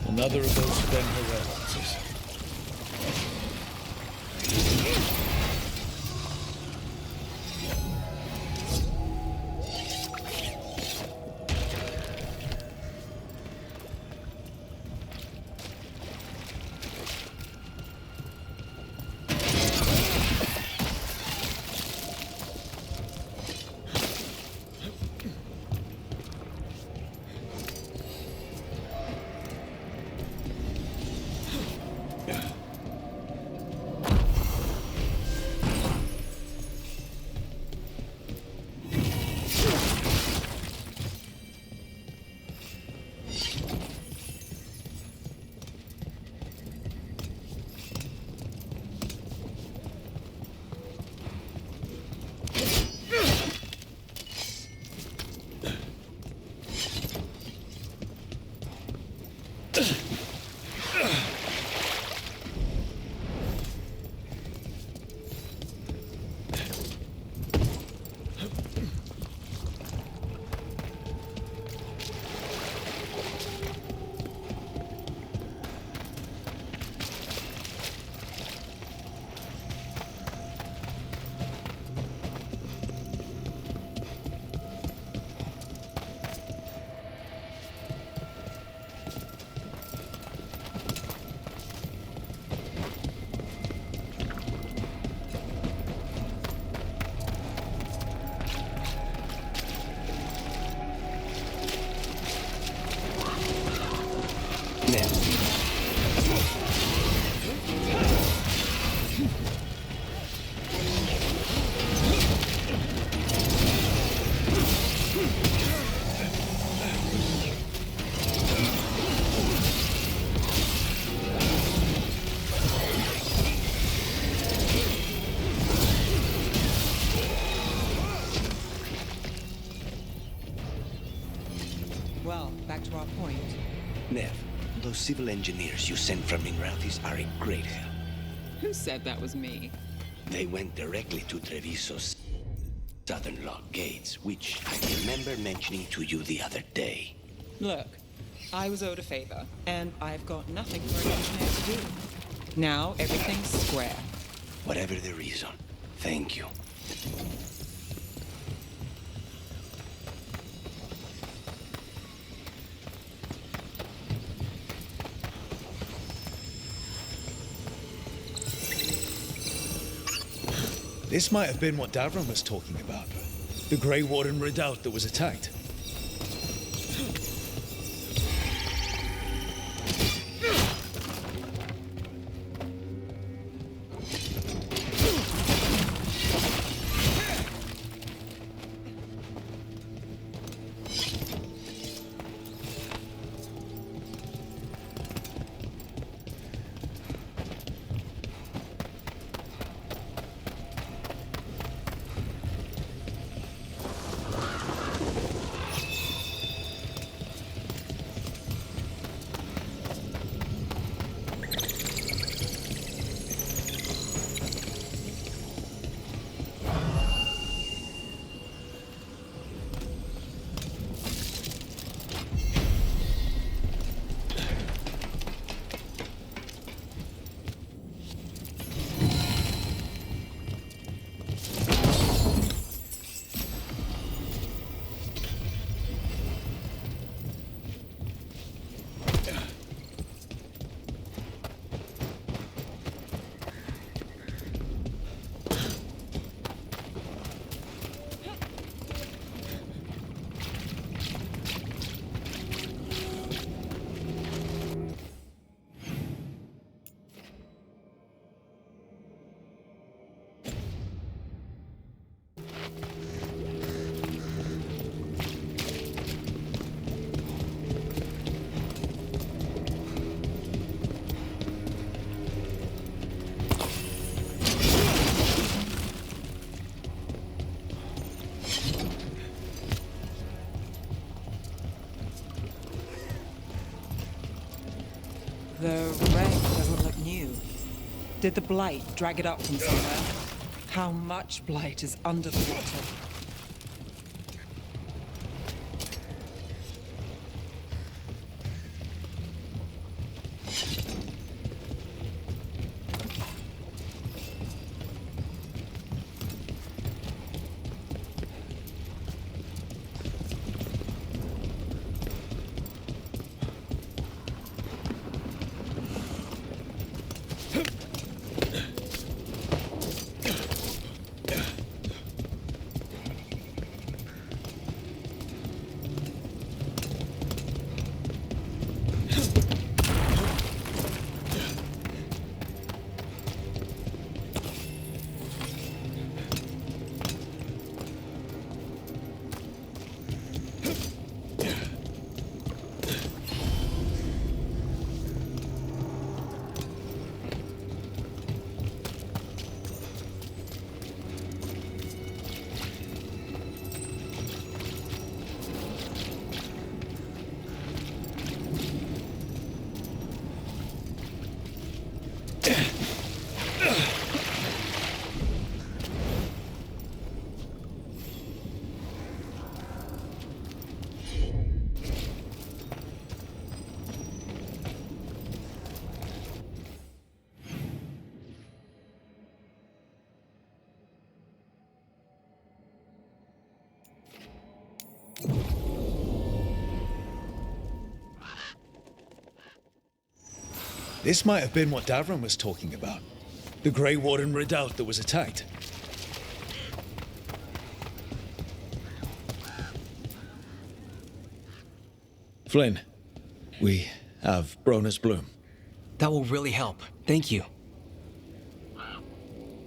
Speaker 3: Another of those Ben Herrera's.
Speaker 18: well, back to our point.
Speaker 19: Nev, those civil engineers you sent from Minrauthis are a great help.
Speaker 18: Who said that was me?
Speaker 19: They went directly to Treviso's southern lock gates, which I remember mentioning to you the other day.
Speaker 18: Look, I was owed a favor, and I've got nothing for an engineer to do. Now everything's square.
Speaker 19: Whatever the reason, thank you.
Speaker 3: This might have been what Davron was talking about. The Grey Warden redoubt that was attacked.
Speaker 18: The wreck doesn't look new. Did the blight drag it up from somewhere? How much blight is under the water?
Speaker 3: This might have been what Davron was talking about. The Grey Warden redoubt that was attacked. Flynn, we have Brona's bloom.
Speaker 21: That will really help. Thank you.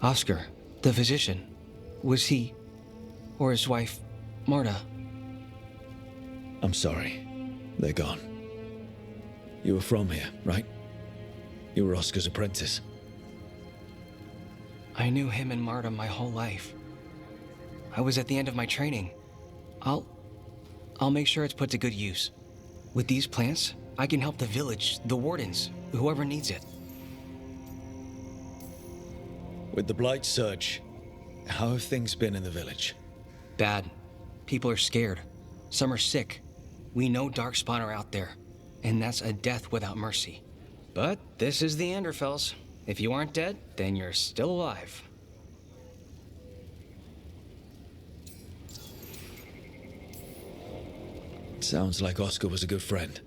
Speaker 21: Oscar, the physician, was he, or his wife, Marta?
Speaker 3: I'm sorry. They're gone. You were from here, right? You were Oscar's apprentice.
Speaker 21: I knew him and Marta my whole life. I was at the end of my training. I'll make sure it's put to good use. With these plants, I can help the village, the wardens, whoever needs it.
Speaker 3: With the Blight Surge, how have things been in the village?
Speaker 21: Bad. People are scared. Some are sick. We know Darkspawn are out there, and that's a death without mercy. But this is the Anderfells. If you aren't dead, then you're still alive.
Speaker 3: Sounds like Oscar was a good friend.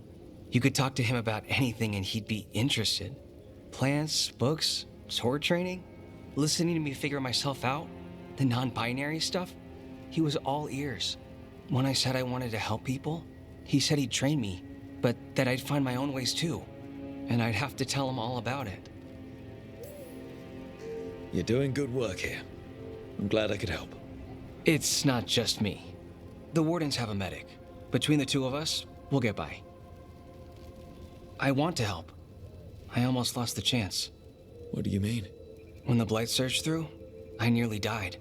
Speaker 21: You could talk to him about anything and he'd be interested. Plants, books, sword training, listening to me figure myself out, the non-binary stuff. He was all ears. When I said I wanted to help people, he said he'd train me, but that I'd find my own ways too. And I'd have to tell him all about it.
Speaker 3: You're doing good work here. I'm glad I could help.
Speaker 21: It's not just me. The wardens have a medic. Between the two of us, we'll get by. I want to help. I almost lost the chance.
Speaker 3: What do you mean?
Speaker 21: When the blight surged through, I nearly died.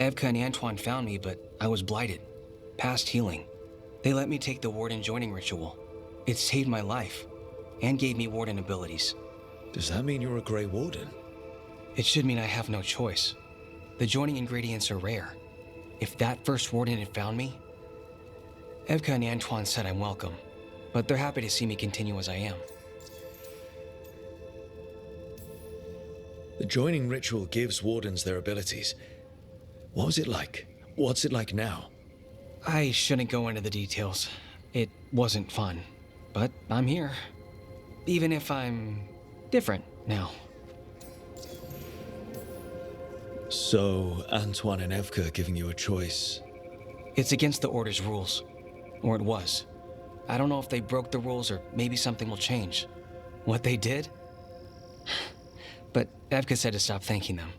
Speaker 21: Evka and Antoine found me, but I was blighted. Past healing. They let me take the warden joining ritual. It saved my life, and gave me warden abilities.
Speaker 3: Does that mean you're a Grey Warden?
Speaker 21: It should mean I have no choice. The joining ingredients are rare. If that first warden had found me... Evka and Antoine said I'm welcome, but they're happy to see me continue as I am.
Speaker 3: The joining ritual gives wardens their abilities. What was it like? What's it like now?
Speaker 21: I shouldn't go into the details. It wasn't fun, but I'm here. Even if I'm different now.
Speaker 3: So, Antoine and Evka are giving you a choice.
Speaker 21: It's against the Order's rules. Or it was. I don't know if they broke the rules or maybe something will change. What they did? But Evka said to stop thanking them.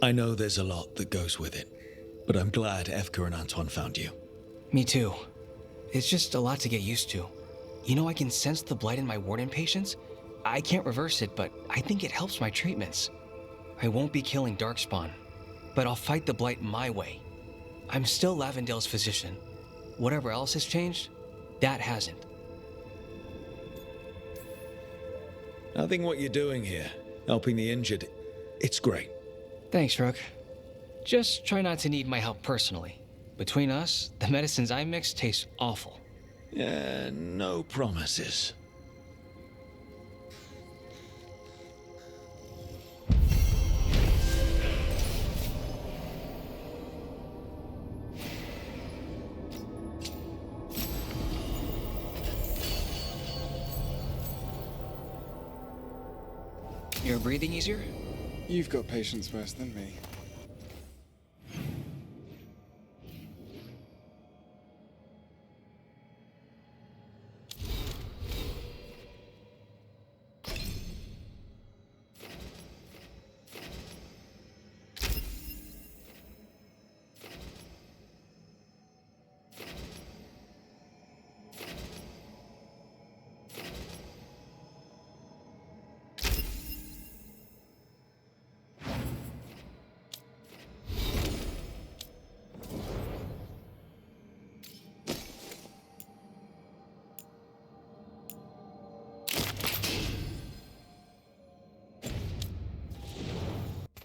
Speaker 3: I know there's a lot that goes with it, but I'm glad Evka and Antoine found you.
Speaker 21: Me too. It's just a lot to get used to. You know, I can sense the blight in my warden patients. I can't reverse it, but I think it helps my treatments. I won't be killing Darkspawn, but I'll fight the blight my way. I'm still Lavendale's physician. Whatever else has changed, that hasn't.
Speaker 3: I think what you're doing here, helping the injured, it's great.
Speaker 21: Thanks, Rook. Just try not to need my help personally. Between us, the medicines I mix taste awful.
Speaker 3: Yeah, no promises.
Speaker 21: You're breathing easier?
Speaker 9: You've got patience worse than me.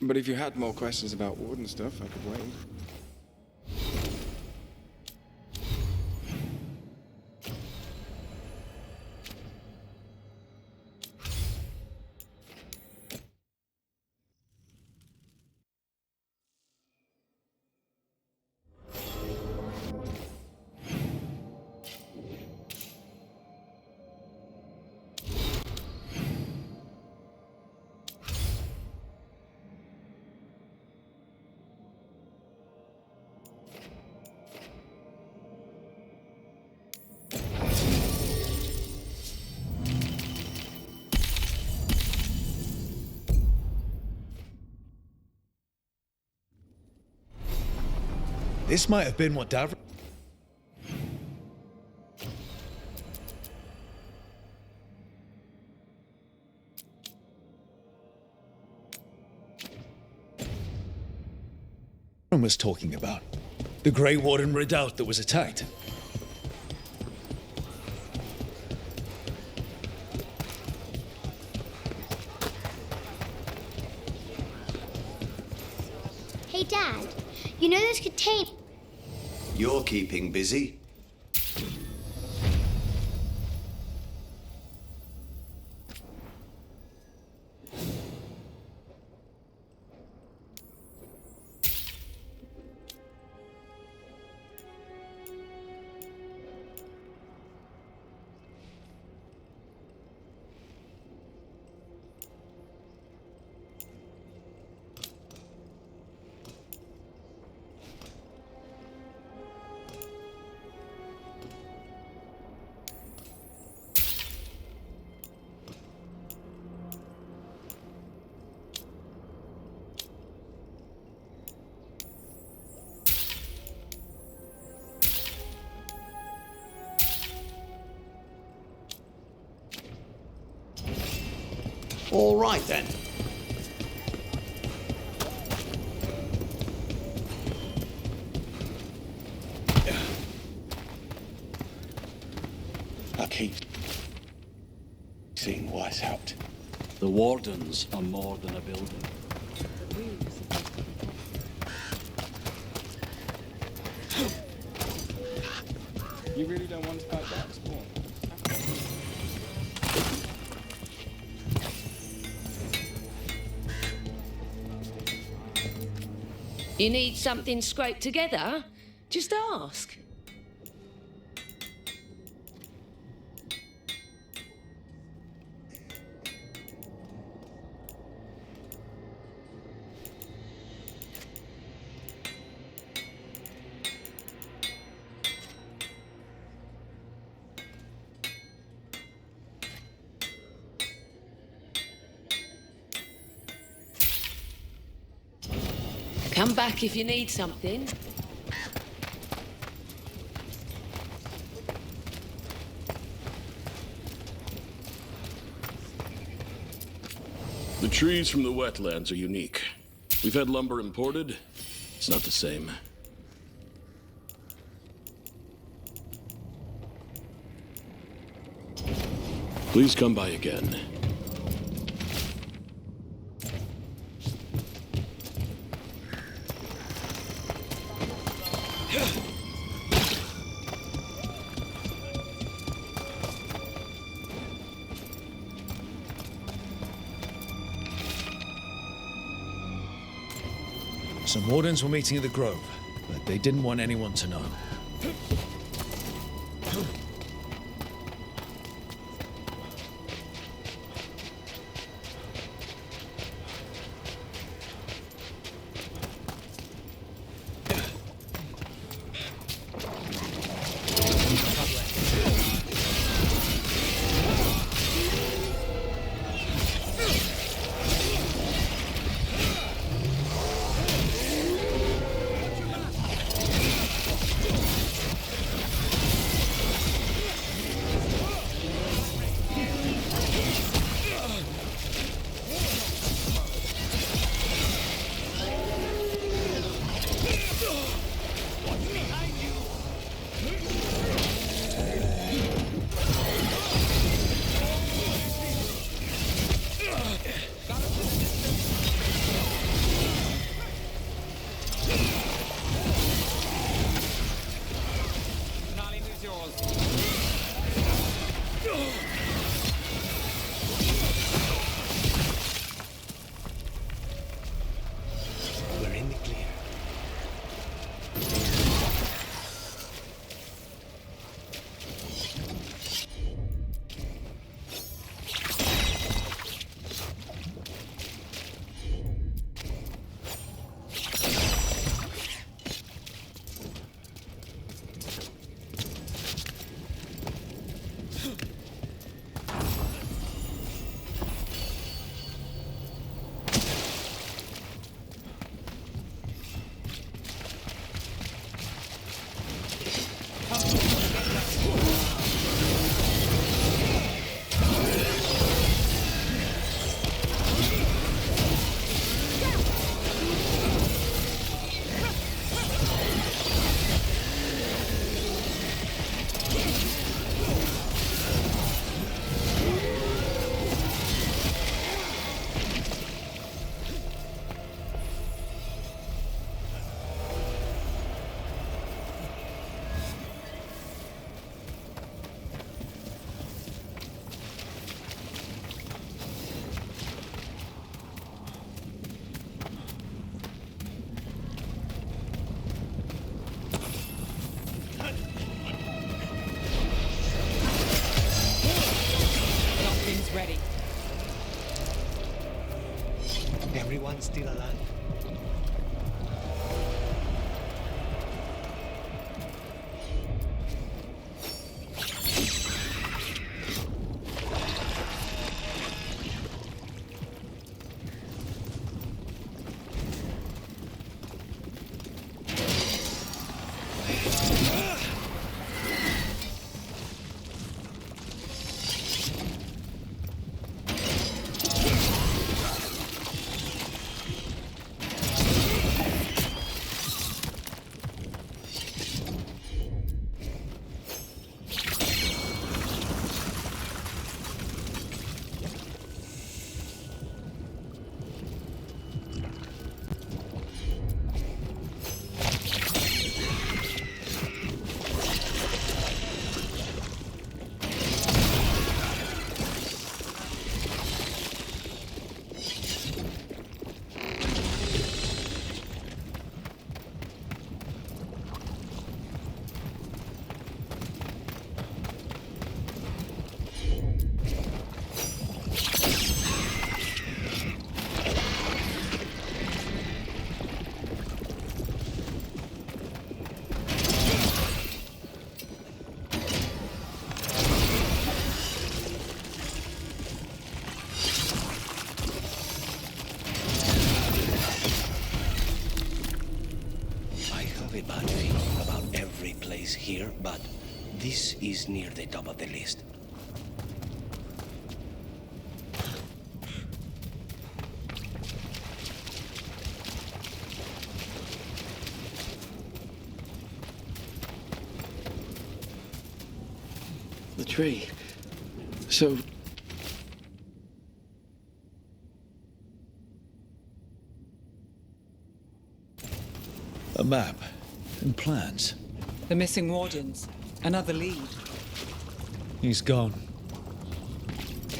Speaker 9: But if you had more questions about Warden stuff, I could wait.
Speaker 3: This might have been what Davros... was talking about. The Grey Warden redoubt that was attacked.
Speaker 20: Hey, Dad, you know those contain...
Speaker 14: You're keeping busy. All right, then.
Speaker 19: I keep seeing what's out.
Speaker 1: The Wardens are more than a building.
Speaker 9: You really don't want to fight back, Spawn?
Speaker 12: You need something scraped together? Just ask. Come back if you need something.
Speaker 5: The trees from the wetlands are unique. We've had lumber imported. It's not the same. Please come by again.
Speaker 3: Some Wardens were meeting at the Grove, but they didn't want anyone to know.
Speaker 7: one still alive?
Speaker 19: Here, but this is near the top of the list.
Speaker 5: The tree. So...
Speaker 3: A map and plans.
Speaker 18: The missing wardens. Another lead.
Speaker 3: He's gone.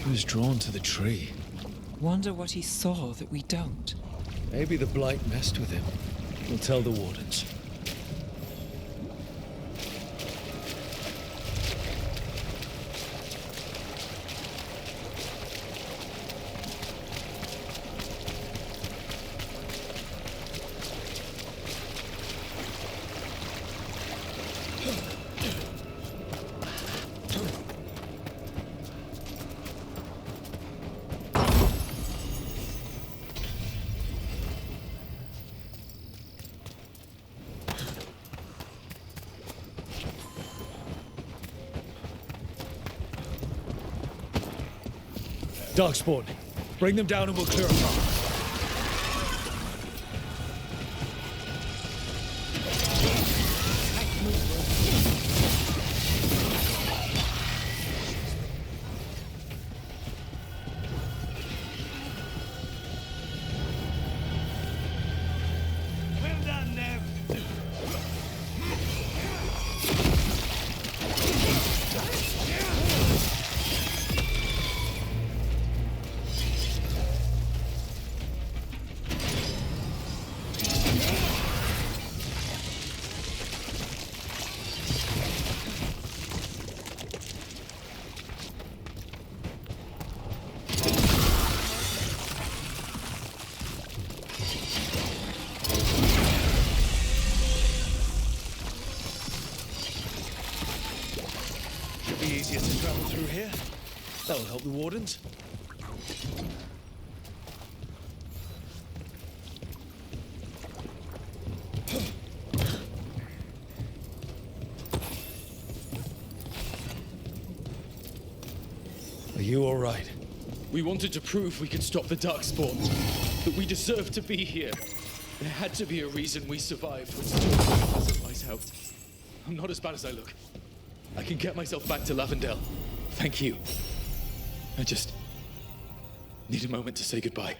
Speaker 3: He was drawn to the tree.
Speaker 18: Wonder what he saw that we don't.
Speaker 3: Maybe the blight messed with him. We'll tell the wardens. Darkspawn, bring them down and we'll clear them off. Should be easier to travel through here. That'll help the wardens. Are you all right?
Speaker 8: We wanted to prove we could stop the Darkspawn, that we deserve to be here. There had to be a reason we survived when Supplies helped. I'm not as bad as I look. I can get myself back to Lavendel. Thank you. I just need a moment to say goodbye.